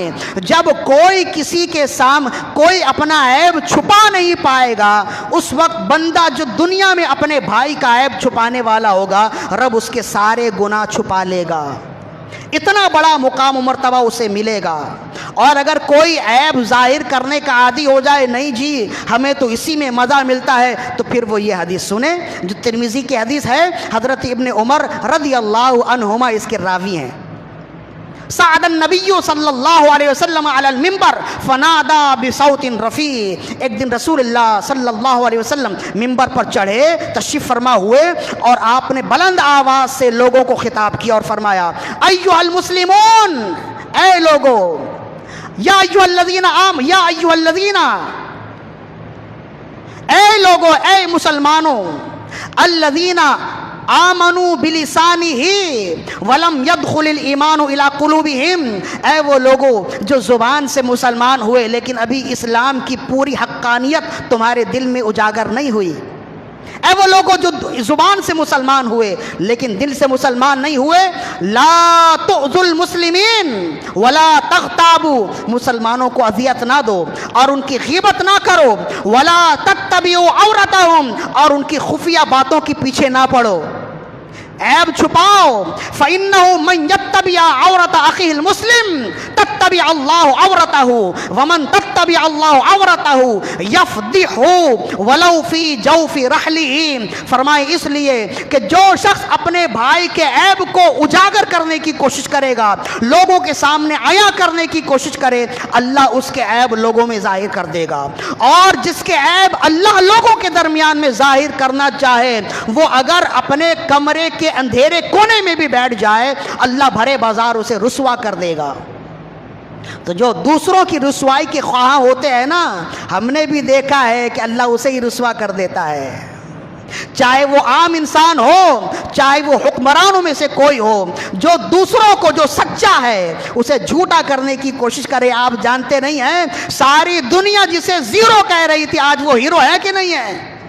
جب کوئی کسی کے سامنے کوئی اپنا عیب چھپا نہیں پائے گا، اس وقت بندہ جو دنیا میں اپنے بھائی کا عیب چھپانے والا ہوگا، رب اس کے سارے گناہ چھپا لے گا. اتنا بڑا مقام و مرتبہ اسے ملے گا. اور اگر کوئی عیب ظاہر کرنے کا عادی ہو جائے، نہیں جی ہمیں تو اسی میں مزہ ملتا ہے، تو پھر وہ یہ حدیث سنیں جو ترمذی کی حدیث ہے. حضرت ابن عمر رضی اللہ عنہما اس کے راوی ہیں. صعد النبی صلی اللہ علیہ وسلم علی المنبر فنادا بصوت رفیع. ایک دن رسول اللہ صلی اللہ علیہ وسلم منبر پر چڑھے، تشریف فرما ہوئے، اور آپ نے بلند آواز سے لوگوں کو خطاب کیا اور فرمایا ایھا المسلمون، اے لوگو، یا ایھا الذین یا ایھا الذین، اے لوگو، اے مسلمانوں، الذین آمنوا بلسانہ ولم يدخل الایمان الی قلوبہم، اے وہ لوگوں جو زبان سے مسلمان ہوئے لیکن ابھی اسلام کی پوری حقانیت تمہارے دل میں اجاگر نہیں ہوئی. اے وہ لوگوں جو زبان سے مسلمان ہوئے لیکن دل سے مسلمان نہیں ہوئے، لا تؤذوا المسلمین ولا تغتابوا، مسلمانوں کو اذیت نہ دو اور ان کی غیبت نہ کرو، ولا تتبعوا عورتهم، اور ان کی خفیہ باتوں کے پیچھے نہ پڑو. عیب چھپاؤ. فإنه من يتبع عورت أخيه المسلم تتبع الله عورته ومن تتبع الله عورته يفضحه ولو في جوف رحله. فرمائے اس لیے کہ جو شخص اپنے بھائی کے عیب کو اجاگر کرنے کی کوشش کرے گا، لوگوں کے سامنے عیاں کرنے کی کوشش کرے، اللہ اس کے عیب لوگوں میں ظاہر کر دے گا. اور جس کے عیب اللہ لوگوں کے درمیان میں ظاہر کرنا چاہے، وہ اگر اپنے کمرے کے اندھیرے کونے میں بھی بیٹھ جائے، اللہ بھرے بازار اسے رسوا کر دے گا. تو جو دوسروں کی رسوائی کے خواہاں ہوتے ہیں نا، ہم نے بھی دیکھا ہے کہ اللہ اسے ہی رسوا کر دیتا ہے، چاہے وہ عام انسان ہو، چاہے وہ حکمرانوں میں سے کوئی ہو. جو دوسروں کو جو سچا ہے اسے جھوٹا کرنے کی کوشش کرے. آپ جانتے نہیں ہیں ساری دنیا جسے زیرو کہہ رہی تھی آج وہ ہیرو ہے کہ نہیں ہے؟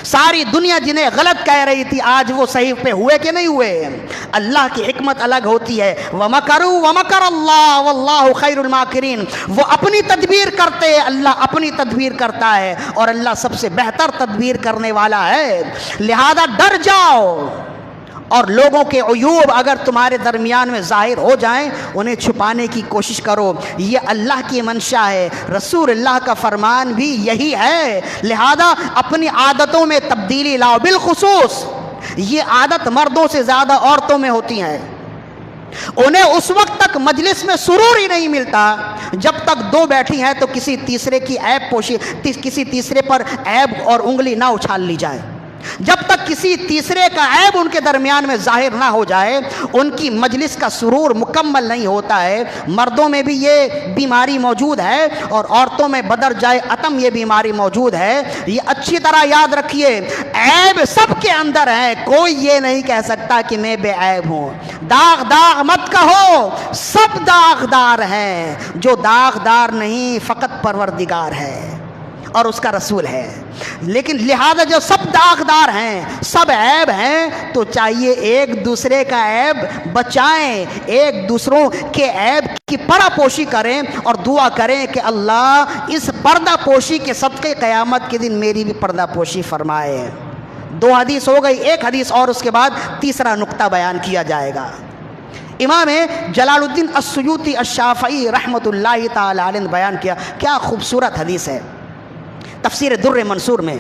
ساری دنیا جنہیں غلط کہہ رہی تھی آج وہ صحیح پہ ہوئے کہ نہیں ہوئے؟ اللہ کی حکمت الگ ہوتی ہے. وَمَكَرُوا وَمَكَرَ اللَّهُ وَاللَّهُ خَيْرُ الْمَاكِرِينَ. وہ اپنی تدبیر کرتے، اللہ اپنی تدبیر کرتا ہے، اور اللہ سب سے بہتر تدبیر کرنے والا ہے. لہذا ڈر جاؤ، اور لوگوں کے عیوب اگر تمہارے درمیان میں ظاہر ہو جائیں انہیں چھپانے کی کوشش کرو. یہ اللہ کی منشا ہے، رسول اللہ کا فرمان بھی یہی ہے. لہذا اپنی عادتوں میں تبدیلی لاؤ. بالخصوص یہ عادت مردوں سے زیادہ عورتوں میں ہوتی ہیں. انہیں اس وقت تک مجلس میں سرور ہی نہیں ملتا جب تک دو بیٹھی ہیں تو کسی تیسرے کی عیب پوشی، کسی تیسرے پر عیب اور انگلی نہ اچھال لی جائے. جب تک کسی تیسرے کا عیب ان کے درمیان میں ظاہر نہ ہو جائے ان کی مجلس کا سرور مکمل نہیں ہوتا ہے. مردوں میں بھی یہ بیماری موجود ہے اور عورتوں میں بدر جائے اتم یہ بیماری موجود ہے. یہ اچھی طرح یاد رکھیے، عیب سب کے اندر ہے، کوئی یہ نہیں کہہ سکتا کہ میں بے عیب ہوں. داغ داغ مت کہو، سب داغدار ہیں. جو داغدار نہیں فقط پروردگار ہے اور اس کا رسول ہے. لیکن لہذا جو سب داغدار ہیں، سب عیب ہیں، تو چاہیے ایک دوسرے کا عیب بچائیں، ایک دوسروں کے عیب کی پردہ پوشی کریں اور دعا کریں کہ اللہ اس پردہ پوشی کے صدقے قیامت کے دن میری بھی پردہ پوشی فرمائے. 2 حدیث ہو گئی، ایک حدیث اور اس کے بعد تیسرا نقطہ بیان کیا جائے گا. امام جلال الدین السیوطی الشافعی رحمۃ اللہ تعالی علیہ نے بیان کیا، کیا خوبصورت حدیث ہے. تفسیر در منصور میں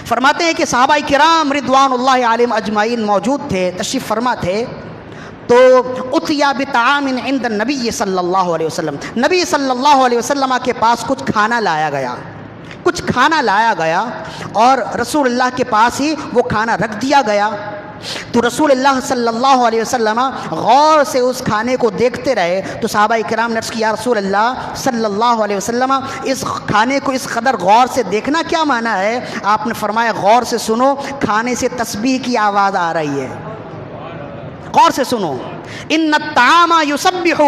فرماتے ہیں کہ صحابہ کرام رضوان اللہ علیہم اجمعین موجود تھے، تشریف فرما تھے. تو اتیا بطعام عند النبی صلی اللہ علیہ وسلم، نبی صلی اللہ علیہ وسلم کے پاس کچھ کھانا لایا گیا اور رسول اللہ کے پاس ہی وہ کھانا رکھ دیا گیا. تو رسول اللہ صلی اللہ علیہ وسلم غور سے اس کھانے کو دیکھتے رہے. تو صحابہ کرام نے عرض کیا، رسول اللہ صلی اللہ علیہ وسلم اس کھانے کو اس قدر غور سے دیکھنا کیا معنی ہے؟ آپ نے فرمایا غور سے سنو، کھانے سے تسبیح کی آواز آ رہی ہے. غور سے سنو، ان الطعام یسبح،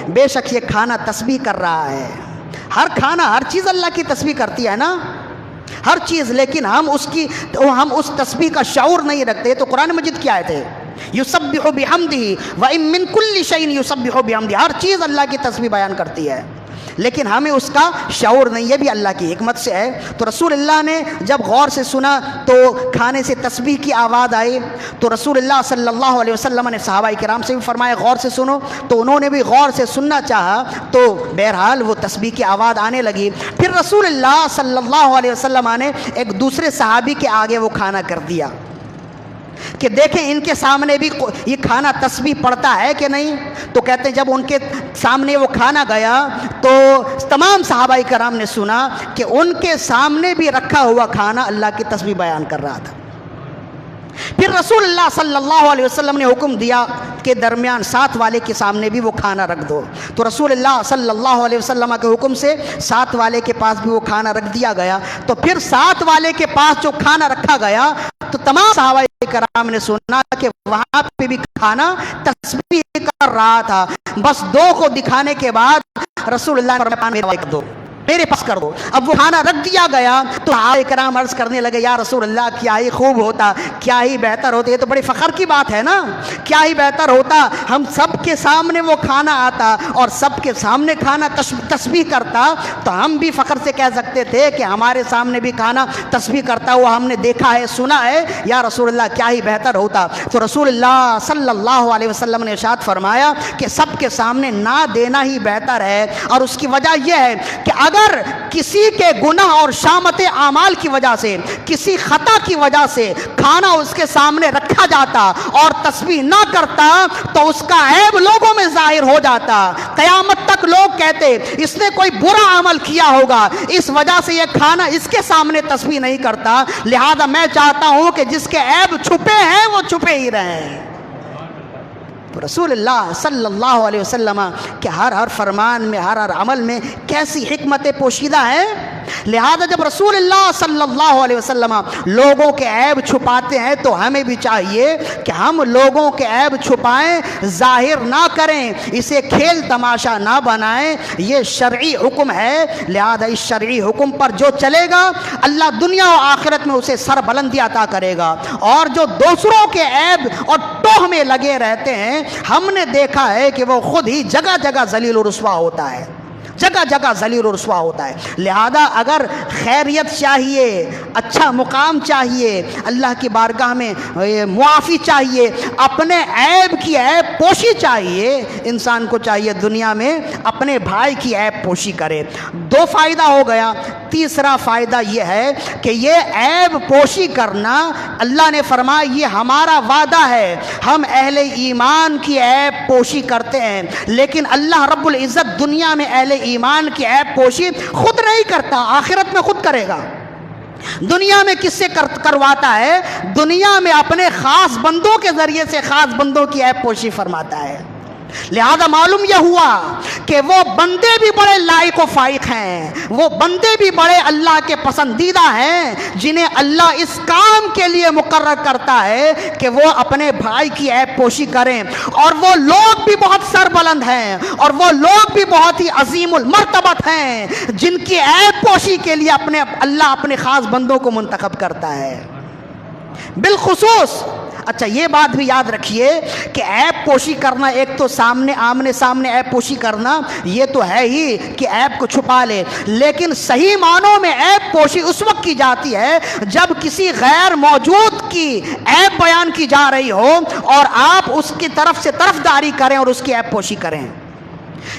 بے شک یہ کھانا تسبیح کر رہا ہے. ہر کھانا، ہر چیز اللہ کی تسبیح کرتی ہے نا. ہر چیز، لیکن ہم اس تسبیح کا شعور نہیں رکھتے. تو قرآن مجید کی آیت ہے یسبح بحمدہ وان من کل شیء یسبح بحمدہ، ہر چیز اللہ کی تسبیح بیان کرتی ہے، لیکن ہمیں اس کا شعور نہیں. یہ بھی اللہ کی حکمت سے ہے. تو رسول اللہ نے جب غور سے سنا تو کھانے سے تسبیح کی آواز آئی، تو رسول اللہ صلی اللہ علیہ وسلم نے صحابہ کرام سے بھی فرمایا غور سے سنو، تو انہوں نے بھی غور سے سننا چاہا، تو بہرحال وہ تسبیح کی آواز آنے لگی. پھر رسول اللہ صلی اللہ علیہ وسلم نے ایک دوسرے صحابی کے آگے وہ کھانا کر دیا کہ دیکھیں ان کے سامنے بھی یہ کھانا تسبیح پڑھتا ہے کہ نہیں. تو کہتے ہیں جب ان کے سامنے وہ کھانا گیا تو تمام صحابہ کرام نے سنا کہ ان کے سامنے بھی رکھا ہوا کھانا اللہ کی تسبیح بیان کر رہا تھا. پھر رسول اللہ صلی اللہ علیہ وسلم نے حکم دیا کہ درمیان ساتھ والے کے سامنے بھی وہ کھانا رکھ دو. تو رسول اللہ صلی اللہ علیہ وسلم کے حکم سے ساتھ والے کے پاس بھی وہ کھانا رکھ دیا گیا. تو پھر ساتھ والے کے پاس جو کھانا رکھا گیا تو تمام صحابہ کرام نے سنا کہ وہاں پہ بھی کھانا تسبیح کر رہا تھا. بس دو کو دکھانے کے بعد رسول اللہ نے فرمایا میرے پاس کر دو. اب وہ کھانا رکھ دیا گیا تو صحابہ کرام عرض کرنے لگے یا رسول اللہ کیا ہی خوب ہوتا، کیا ہی بہتر ہوتا، یہ تو بڑی فخر کی بات ہے نا، کیا ہی بہتر ہوتا ہم سب کے سامنے وہ کھانا آتا اور سب کے سامنے کھانا تسبیح کرتا، تو ہم بھی فخر سے کہہ سکتے تھے کہ ہمارے سامنے بھی کھانا تسبیح کرتا ہوا ہم نے دیکھا ہے، سنا ہے، یا رسول اللہ کیا ہی بہتر ہوتا. تو رسول اللہ صلی اللہ علیہ وسلم نے ارشاد فرمایا کہ سب کے سامنے نہ دینا ہی بہتر ہے. اور اس کی وجہ یہ ہے کہ اگر کسی کے گناہ اور شامت اعمال کی وجہ سے، کسی خطا کی وجہ سے کھانا اس کے سامنے رکھا جاتا اور تسبیح نہ کرتا تو اس کا عیب لوگوں میں ظاہر ہو جاتا. قیامت تک لوگ کہتے اس نے کوئی برا عمل کیا ہوگا، اس وجہ سے یہ کھانا اس کے سامنے تسبیح نہیں کرتا. لہذا میں چاہتا ہوں کہ جس کے عیب چھپے ہیں وہ چھپے ہی رہیں. رسول اللہ صلی اللہ علیہ وسلم کہ ہر فرمان میں، ہر عمل میں کیسی حکمت پوشیدہ ہے. لہذا جب رسول اللہ صلی اللہ علیہ وسلم لوگوں کے عیب چھپاتے ہیں تو ہمیں بھی چاہیے کہ ہم لوگوں کے عیب چھپائیں، ظاہر نہ کریں، اسے کھیل تماشا نہ بنائیں. یہ شرعی حکم ہے. لہذا اس شرعی حکم پر جو چلے گا اللہ دنیا و آخرت میں اسے سر بلندی عطا کرے گا. اور جو دوسروں کے عیب اور ٹوہ میں لگے رہتے ہیں ہم نے دیکھا ہے کہ وہ خود ہی جگہ جگہ ذلیل و رسوا ہوتا ہے، جگہ جگہ ذلیل و رسوا ہوتا ہے. لہذا اگر خیریت چاہیے، اچھا مقام چاہیے، اللہ کی بارگاہ میں معافی چاہیے، اپنے عیب کی عیب پوشی چاہیے، انسان کو چاہیے دنیا میں اپنے بھائی کی عیب پوشی کرے. دو فائدہ ہو گیا. تیسرا فائدہ یہ ہے کہ یہ عیب پوشی کرنا اللہ نے فرمایا یہ ہمارا وعدہ ہے. ہم اہل ایمان کی عیب پوشی کرتے ہیں، لیکن اللہ رب العزت دنیا میں اہل ایمان کی عیب پوشی خود نہیں کرتا، آخرت میں خود کرے گا. دنیا میں کس سے کرواتا ہے؟ دنیا میں اپنے خاص بندوں کے ذریعے سے خاص بندوں کی عیب پوشی فرماتا ہے. لہذا معلوم یہ ہوا کہ وہ بندے بھی بڑے لائق و فائق ہیں، وہ بندے بھی بڑے اللہ کے پسندیدہ ہیں جنہیں اللہ اس کام کے لیے مقرر کرتا ہے کہ وہ اپنے بھائی کی عیب پوشی کریں. اور وہ لوگ بھی بہت سربلند ہیں اور وہ لوگ بھی بہت ہی عظیم المرتبت ہیں جن کی عیب پوشی کے لیے اللہ اپنے خاص بندوں کو منتخب کرتا ہے. بالخصوص اچھا یہ بات بھی یاد رکھیے کہ عیب پوشی کرنا ایک تو آمنے سامنے عیب پوشی کرنا یہ تو ہے ہی کہ عیب کو چھپا لے، لیکن صحیح معنوں میں عیب پوشی اس وقت کی جاتی ہے جب کسی غیر موجود کی عیب بیان کی جا رہی ہو اور آپ اس کی طرف سے طرفداری کریں اور اس کی عیب پوشی کریں.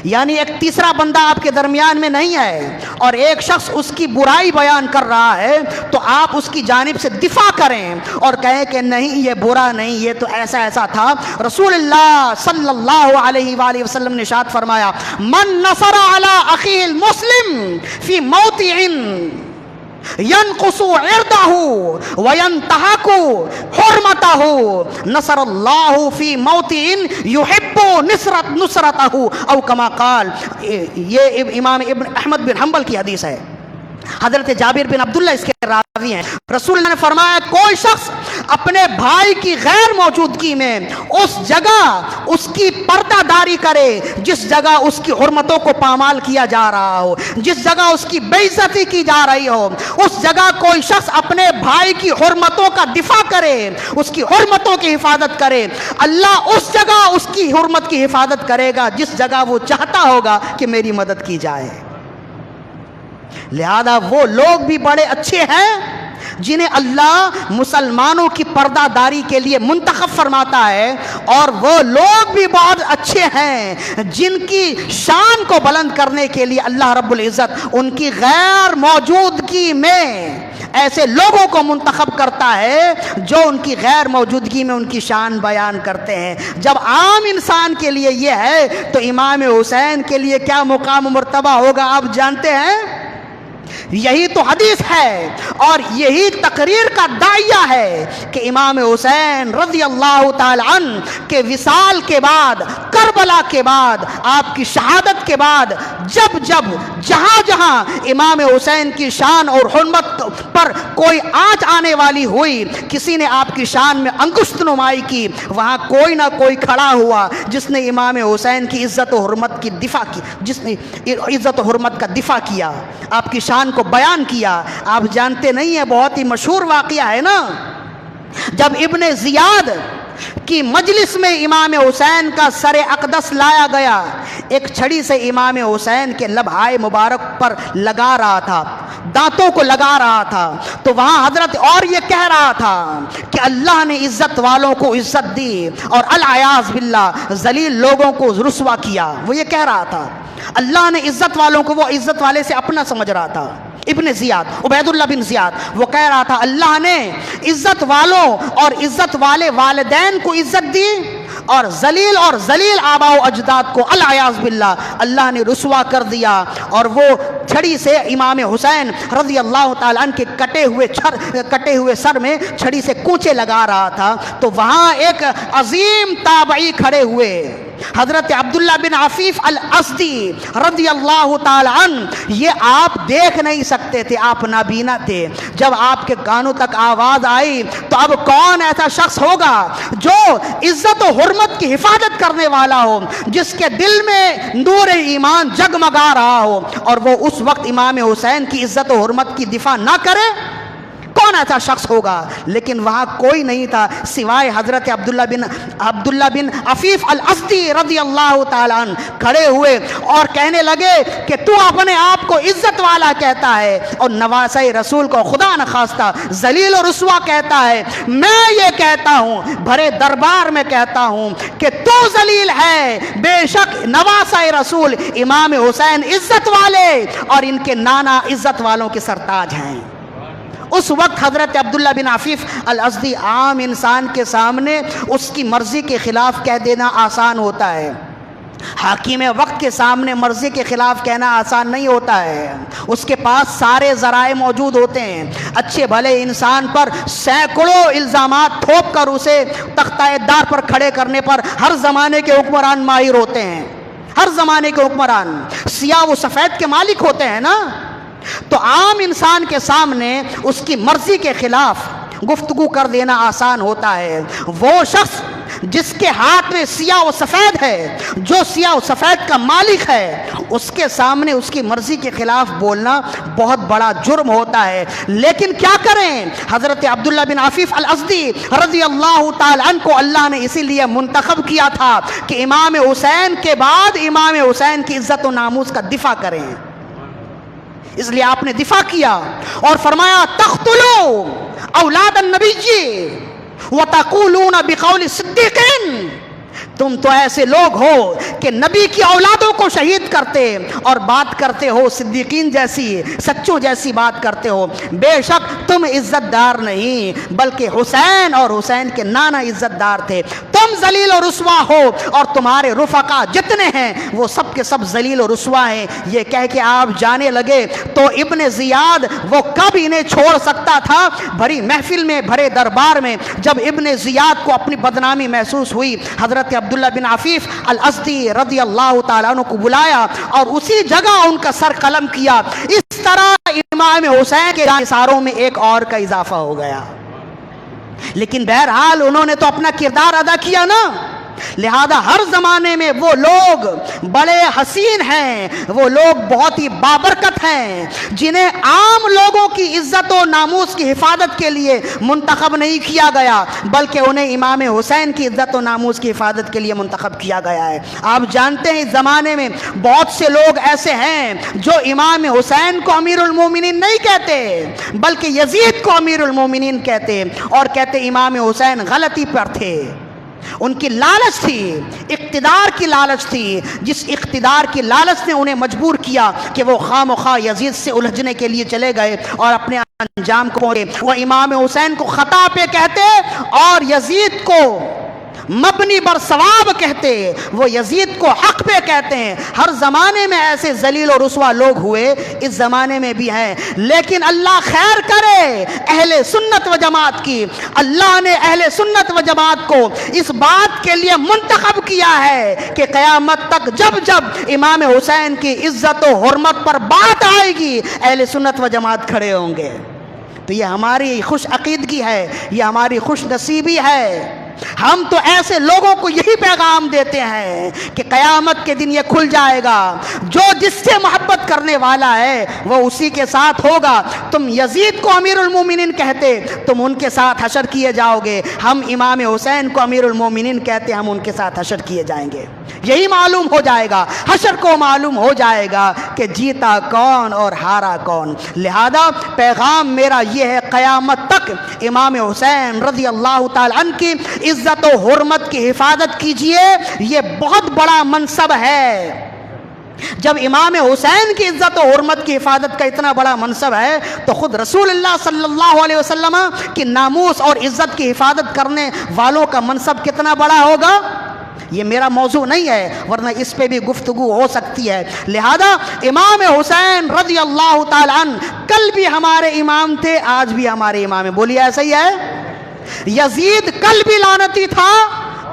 یعنی ایک تیسرا بندہ آپ کے درمیان میں نہیں ہے اور ایک شخص اس کی برائی بیان کر رہا ہے تو آپ اس کی جانب سے دفاع کریں اور کہیں کہ نہیں یہ برا نہیں، یہ تو ایسا ایسا تھا. رسول اللہ صلی اللہ علیہ وآلہ وسلم نے ارشاد فرمایا من نصر علی اخیہ المسلم فی موطئ ينقص عرضه وينتهك حرمته نصر الله في موطئ يحب نصرته او كما قال. یہ امام ابن احمد بن حنبل کی حدیث ہے. حضرت جابر بن عبداللہ اس کے راوی ہیں. رسول اللہ نے فرمایا کوئی شخص اپنے بھائی کی غیر موجودگی میں اس جگہ اس کی پردہ داری کرے جس جگہ اس کی حرمتوں کو پامال کیا جا رہا ہو، جس جگہ اس کی بے عزتی کی جا رہی ہو، اس جگہ کوئی شخص اپنے بھائی کی حرمتوں کا دفاع کرے، اس کی حرمتوں کی حفاظت کرے، اللہ اس جگہ اس کی حرمت کی حفاظت کرے گا جس جگہ وہ چاہتا ہوگا کہ میری مدد کی جائے۔ لہذا وہ لوگ بھی بڑے اچھے ہیں جنہیں اللہ مسلمانوں کی پردہ داری کے لیے منتخب فرماتا ہے، اور وہ لوگ بھی بہت اچھے ہیں جن کی شان کو بلند کرنے کے لیے اللہ رب العزت ان کی غیر موجودگی میں ایسے لوگوں کو منتخب کرتا ہے جو ان کی غیر موجودگی میں ان کی شان بیان کرتے ہیں۔ جب عام انسان کے لیے یہ ہے تو امام حسین کے لیے کیا مقام و مرتبہ ہوگا آپ جانتے ہیں؟ یہی تو حدیث ہے اور یہی تقریر کا داعیہ ہے کہ امام حسین رضی اللہ تعالی عنہ کے وصال کے بعد، کربلا کے بعد، آپ کی شہادت کے بعد جب جب جہاں جہاں امام حسین کی شان اور حرمت پر کوئی آنچ آنے والی ہوئی، کسی نے آپ کی شان میں انگشت نمائی کی، وہاں کوئی نہ کوئی کھڑا ہوا جس نے امام حسین کی عزت و حرمت کی دفاع کی، جس نے عزت و حرمت کا دفاع کیا، آپ کی شان کو بیان کیا۔ آپ جانتے نہیں ہیں، بہت ہی مشہور واقعہ ہے نا، جب ابن زیاد کی مجلس میں امام حسین کا سر اقدس لایا گیا، ایک چھڑی سے امام حسین کے لبہائے مبارک پر لگا رہا تھا، دانتوں کو لگا رہا تھا، تو وہاں حضرت اور یہ کہہ رہا تھا کہ اللہ نے عزت والوں کو عزت دی اور العیاذ باللہ ذلیل لوگوں کو رسوا کیا۔ وہ یہ کہہ رہا تھا اللہ نے عزت والوں کو، وہ عزت والے سے اپنا سمجھ رہا تھا، ابن زیاد، عبید اللہ بن زیاد، وہ کہہ رہا تھا اللہ نے عزت والوں اور عزت والے والدین کو عزت دی اور ذلیل آباء و اجداد کو العیاذ باللہ اللہ نے رسوا کر دیا۔ اور وہ چھڑی سے امام حسین رضی اللہ تعالیٰ عنہ کے کٹے ہوئے سر میں چھڑی سے کونچے لگا رہا تھا، تو وہاں ایک عظیم تابعی کھڑے ہوئے، حضرت عبداللہ بن عفیف الازدی رضی اللہ تعالی عنہ۔ یہ آپ دیکھ نہیں سکتے تھے، آپ نابینا تھے، جب آپ کے کانوں تک آواز آئی تو اب کون ایسا شخص ہوگا جو عزت و حرمت کی حفاظت کرنے والا ہو، جس کے دل میں نور ایمان جگمگا رہا ہو، اور وہ اس وقت امام حسین کی عزت و حرمت کی دفاع نہ کرے؟ کون ایسا شخص ہوگا؟ لیکن وہاں کوئی نہیں تھا سوائے حضرت عبداللہ بن عفیف الازدی رضی اللہ تعالیٰ عنہ، کھڑے ہوئے اور کہنے لگے کہ تو اپنے آپ کو عزت والا کہتا ہے اور نواسہ رسول کو خدا نخواستہ ذلیل و رسوا کہتا ہے، میں یہ کہتا ہوں، بھرے دربار میں کہتا ہوں کہ تو ذلیل ہے، بے شک نواسہ رسول امام حسین عزت والے اور ان کے نانا عزت والوں کے سرتاج ہیں۔ اس وقت حضرت عبداللہ بن عفیف الازدی، عام انسان کے سامنے اس کی مرضی کے خلاف کہہ دینا آسان ہوتا ہے، حاکم وقت کے سامنے مرضی کے خلاف کہنا آسان نہیں ہوتا ہے، اس کے پاس سارے ذرائع موجود ہوتے ہیں، اچھے بھلے انسان پر سینکڑوں الزامات تھوپ کر اسے تختہ دار پر کھڑے کرنے پر ہر زمانے کے حکمران ماہر ہوتے ہیں، ہر زمانے کے حکمران سیاہ و سفید کے مالک ہوتے ہیں نا، تو عام انسان کے سامنے اس کی مرضی کے خلاف گفتگو کر دینا آسان ہوتا ہے۔ وہ شخص جس کے ہاتھ میں سیاہ و سفید ہے، جو سیاہ و سفید کا مالک ہے، اس کے سامنے اس کی مرضی کے خلاف بولنا بہت بڑا جرم ہوتا ہے۔ لیکن کیا کریں، حضرت عبداللہ بن عفیف الازدی رضی اللہ تعالیٰ عنہ کو اللہ نے اسی لیے منتخب کیا تھا کہ امام حسین کے بعد امام حسین کی عزت و ناموس کا دفاع کریں، اس لیے آپ نے دفاع کیا اور فرمایا تقتلوا اولاد النبی وتقولون بقول الصدیقین، تم تو ایسے لوگ ہو کہ نبی کی اولادوں کو شہید کرتے اور بات کرتے ہو صدیقین جیسی، سچوں جیسی بات کرتے ہو، بے شک تم عزت دار نہیں بلکہ حسین اور حسین کے نانا عزت دار تھے، تم ذلیل و رسوا ہو اور تمہارے رفقا جتنے ہیں وہ سب کے سب ذلیل و رسوا ہیں۔ یہ کہہ کے آپ جانے لگے تو ابن زیاد وہ کب انہیں چھوڑ سکتا تھا؟ بھری محفل میں، بھرے دربار میں جب ابن زیاد کو اپنی بدنامی محسوس ہوئی، حضرت عبداللہ بن عفیف الازدی رضی اللہ تعالیٰ عنہ کو بلایا اور اسی جگہ ان کا سر قلم کیا۔ اس طرح امام حسین کے انصاروں میں ایک اور کا اضافہ ہو گیا، لیکن بہرحال انہوں نے تو اپنا کردار ادا کیا نا، لہذا ہر زمانے میں وہ لوگ بڑے حسین ہیں، وہ لوگ بہت ہی بابرکت ہیں جنہیں عام لوگوں کی عزت و ناموس کی حفاظت کے لیے منتخب نہیں کیا گیا، بلکہ انہیں امام حسین کی عزت و ناموس کی حفاظت کے لیے منتخب کیا گیا ہے۔ آپ جانتے ہیں اس زمانے میں بہت سے لوگ ایسے ہیں جو امام حسین کو امیر المومنین نہیں کہتے بلکہ یزید کو امیر المومنین کہتے، اور کہتے امام حسین غلطی پر تھے۔ ان کی لالچ تھی، اقتدار کی لالچ تھی، جس اقتدار کی لالچ نے انہیں مجبور کیا کہ وہ خواہ مخواہ یزید سے الجھنے کے لیے چلے گئے اور اپنے انجام کو پہنچے۔ وہ امام حسین کو خطا پہ کہتے اور یزید کو مبنی بر ثواب کہتے، وہ یزید کو حق پہ کہتے ہیں۔ ہر زمانے میں ایسے ذلیل و رسوا لوگ ہوئے، اس زمانے میں بھی ہیں، لیکن اللہ خیر کرے اہل سنت و جماعت کی۔ اللہ نے اہل سنت و جماعت کو اس بات کے لیے منتخب کیا ہے کہ قیامت تک جب جب امام حسین کی عزت و حرمت پر بات آئے گی اہل سنت و جماعت کھڑے ہوں گے۔ تو یہ ہماری خوش عقیدگی ہے، یہ ہماری خوش نصیبی ہے۔ ہم تو ایسے لوگوں کو یہی پیغام دیتے ہیں کہ قیامت کے دن یہ کھل جائے گا، جو جس سے محبت کرنے والا ہے وہ اسی کے ساتھ ہوگا۔ تم یزید کو امیر المومنین کہتے، تم ان کے ساتھ حشر کیے جاؤ گے، ہم امام حسین کو امیر المومنین کہتے، ہم ان کے ساتھ حشر کیے جائیں گے۔ یہی معلوم ہو جائے گا، حشر کو معلوم ہو جائے گا کہ جیتا کون اور ہارا کون۔ لہذا پیغام میرا یہ ہے، قیامت تک امام حسین رضی اللہ تعالی عنہ کی عزت و حرمت کی حفاظت کیجئے، یہ بہت بڑا منصب ہے۔ جب امام حسین کی عزت و حرمت کی حفاظت کا اتنا بڑا منصب ہے تو خود رسول اللہ صلی اللہ علیہ وسلم کی ناموس اور عزت کی حفاظت کرنے والوں کا منصب کتنا بڑا ہوگا؟ یہ میرا موضوع نہیں ہے، ورنہ اس پہ بھی گفتگو ہو سکتی ہے۔ لہذا امام حسین رضی اللہ تعالی عنہ کل بھی ہمارے امام تھے، آج بھی ہمارے امام ہیں۔ بولیے ایسا ہی ہے؟ یزید کل بھی لعنتی تھا،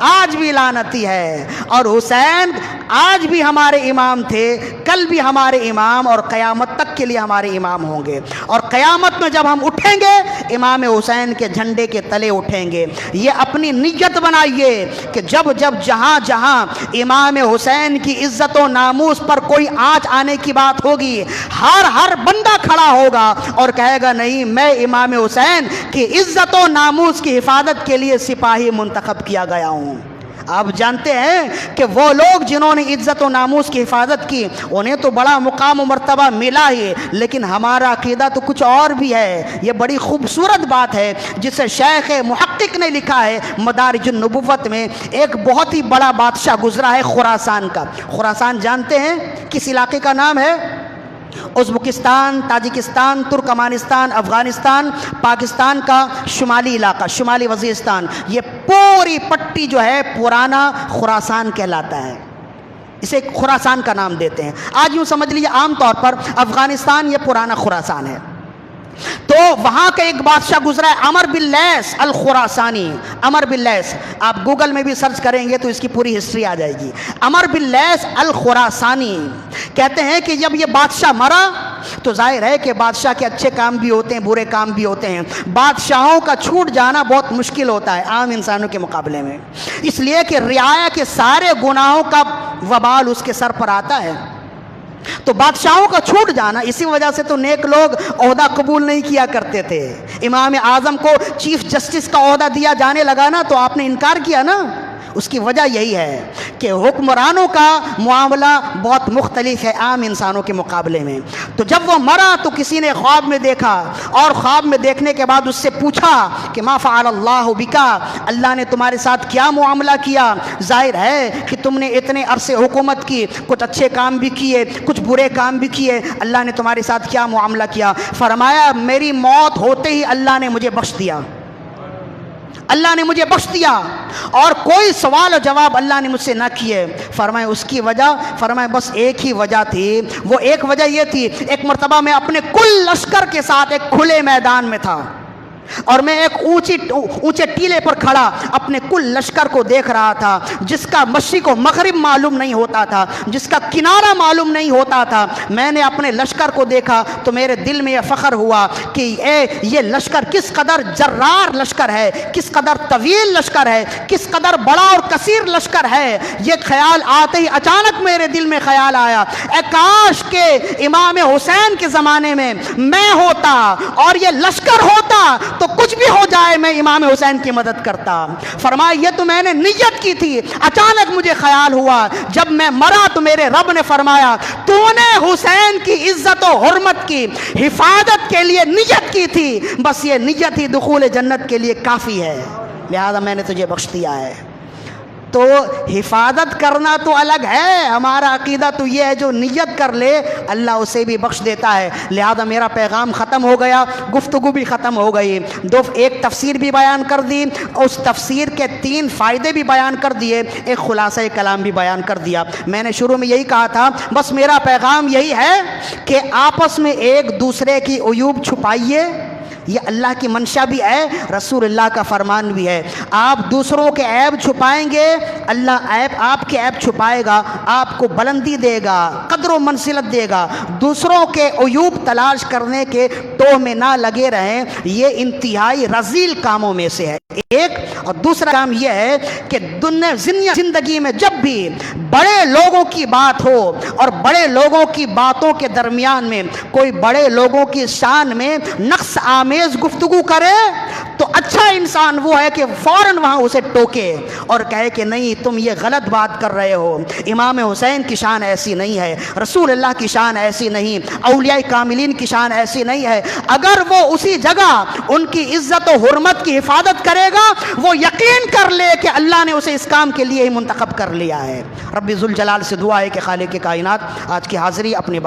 آج بھی لعنتی ہے، اور حسین آج بھی ہمارے امام تھے، کل بھی ہمارے امام، اور قیامت تک کے لیے ہمارے امام ہوں گے۔ اور قیامت میں جب ہم اٹھیں گے امام حسین کے جھنڈے کے تلے اٹھیں گے۔ یہ اپنی نیت بنائیے کہ جب جب جہاں جہاں امام حسین کی عزت و ناموس پر کوئی آنچ آنے کی بات ہوگی، ہر بندہ کھڑا ہوگا اور کہے گا نہیں، میں امام حسین کی عزت و ناموس کی حفاظت کے لیے سپاہی منتخب کیا گیا ہوں۔ آپ جانتے ہیں کہ وہ لوگ جنہوں نے عزت و ناموس کی حفاظت کی انہیں تو بڑا مقام و مرتبہ ملا ہی، لیکن ہمارا عقیدہ تو کچھ اور بھی ہے۔ یہ بڑی خوبصورت بات ہے جسے شیخ محقق نے لکھا ہے مدارج النبوت میں۔ ایک بہت ہی بڑا بادشاہ گزرا ہے خراسان کا۔ خراسان جانتے ہیں کس علاقے کا نام ہے؟ Uzbekistan, Tajikistan, Turkmenistan, Afghanistan, Pakistan کا شمالی علاقہ، شمالی وزیرستان، یہ پوری پٹی جو ہے پرانا خراسان کہلاتا ہے۔ اسے خراسان کا نام دیتے ہیں۔ آج یوں سمجھ لیجیے عام طور پر افغانستان یہ پرانا خراسان ہے۔ تو وہاں کا ایک بادشاہ گزرا ہے عمر بن لیث الخراسانی۔ عمر بن لیث آپ گوگل میں بھی سرچ کریں گے تو اس کی پوری ہسٹری آ جائے گی۔ عمر بن لیث الخراسانی کہتے ہیں کہ جب یہ بادشاہ مرا تو ظاہر ہے کہ بادشاہ کے اچھے کام بھی ہوتے ہیں، برے کام بھی ہوتے ہیں۔ بادشاہوں کا چھوٹ جانا بہت مشکل ہوتا ہے عام انسانوں کے مقابلے میں، اس لیے کہ رعایا کے سارے گناہوں کا وبال اس کے سر پر آتا ہے۔ تو بادشاہوں کا چھوٹ جانا، اسی وجہ سے تو نیک لوگ عہدہ قبول نہیں کیا کرتے تھے۔ امام اعظم کو چیف جسٹس کا عہدہ دیا جانے لگا نا تو آپ نے انکار کیا نا۔ اس کی وجہ یہی ہے کہ حکمرانوں کا معاملہ بہت مختلف ہے عام انسانوں کے مقابلے میں۔ تو جب وہ مرا تو کسی نے خواب میں دیکھا، اور خواب میں دیکھنے کے بعد اس سے پوچھا کہ ما فعل اللہ بکا، اللہ نے تمہارے ساتھ کیا معاملہ کیا؟ ظاہر ہے کہ تم نے اتنے عرصے حکومت کی، کچھ اچھے کام بھی کیے، کچھ برے کام بھی کیے، اللہ نے تمہارے ساتھ کیا معاملہ کیا؟ فرمایا میری موت ہوتے ہی اللہ نے مجھے بخش دیا، اللہ نے مجھے بخش دیا، اور کوئی سوال و جواب اللہ نے مجھ سے نہ کیے۔ فرمائے اس کی وجہ، فرمائے بس ایک ہی وجہ تھی، وہ ایک وجہ یہ تھی، ایک مرتبہ میں اپنے کل لشکر کے ساتھ ایک کھلے میدان میں تھا، اور میں ایک اونچے ٹیلے پر کھڑا اپنے کل لشکر کو دیکھ رہا تھا، جس کا مشرق و مغرب معلوم نہیں ہوتا تھا، جس کا کنارہ معلوم نہیں ہوتا تھا۔ میں نے اپنے لشکر کو دیکھا تو میرے دل میں یہ فخر ہوا کہ یہ لشکر کس قدر جرار لشکر ہے، کس قدر طویل لشکر ہے، کس قدر بڑا اور کثیر لشکر ہے۔ یہ خیال آتے ہی اچانک میرے دل میں خیال آیا، اے کاش کہ امام حسین کے زمانے میں میں ہوتا اور یہ لشکر ہوتا تو کچھ بھی ہو جائے میں امام حسین کی مدد کرتا۔ فرمایا یہ تو میں نے نیت کی تھی، اچانک مجھے خیال ہوا جب میں مرا تو میرے رب نے فرمایا تو نے حسین کی عزت و حرمت کی حفاظت کے لیے نیت کی تھی، بس یہ نیت ہی دخول جنت کے لیے کافی ہے، لہذا میں نے تجھے بخش دیا ہے۔ تو حفاظت کرنا تو الگ ہے، ہمارا عقیدہ تو یہ ہے جو نیت کر لے اللہ اسے بھی بخش دیتا ہے۔ لہذا میرا پیغام ختم ہو گیا، گفتگو بھی ختم ہو گئی، ایک تفسیر بھی بیان کر دی، اس تفسیر کے 3 فائدے بھی بیان کر دیے، ایک خلاصہ کلام بھی بیان کر دیا۔ میں نے شروع میں یہی کہا تھا بس میرا پیغام یہی ہے کہ آپس میں ایک دوسرے کی عیوب چھپائیے، یہ اللہ کی منشا بھی ہے، رسول اللہ کا فرمان بھی ہے۔ آپ دوسروں کے عیب چھپائیں گے، اللہ آپ کے عیب چھپائے گا، آپ کو بلندی دے گا، قدر و منزلت دے گا۔ دوسروں کے عیوب تلاش کرنے کے ٹو میں نہ لگے رہیں، یہ انتہائی رذیل کاموں میں سے ہے ایک۔ اور دوسرا کام یہ ہے کہ زندگی میں جب بھی بڑے لوگوں کی بات ہو اور بڑے لوگوں کی باتوں کے درمیان میں کوئی بڑے لوگوں کی شان میں نقص آمیز گفتگو کرے تو اچھا انسان وہ ہے کہ فوراً وہاں اسے ٹوکے اور کہے کہ نہیں تم یہ غلط بات کر رہے ہو، امام حسین کی شان ایسی نہیں ہے، رسول اللہ کی شان ایسی نہیں، اولیاء کاملین کی شان ایسی نہیں ہے۔ اگر وہ اسی جگہ ان کی عزت و حرمت کی حفاظت کرے گا وہ یقین کر لے کہ اللہ نے اسے اس کام کے لیے ہی منتخب کر لیا ہے۔ رب ذوالجلال سے دعا ہے کہ خالق کائنات آج کی حاضری اپنی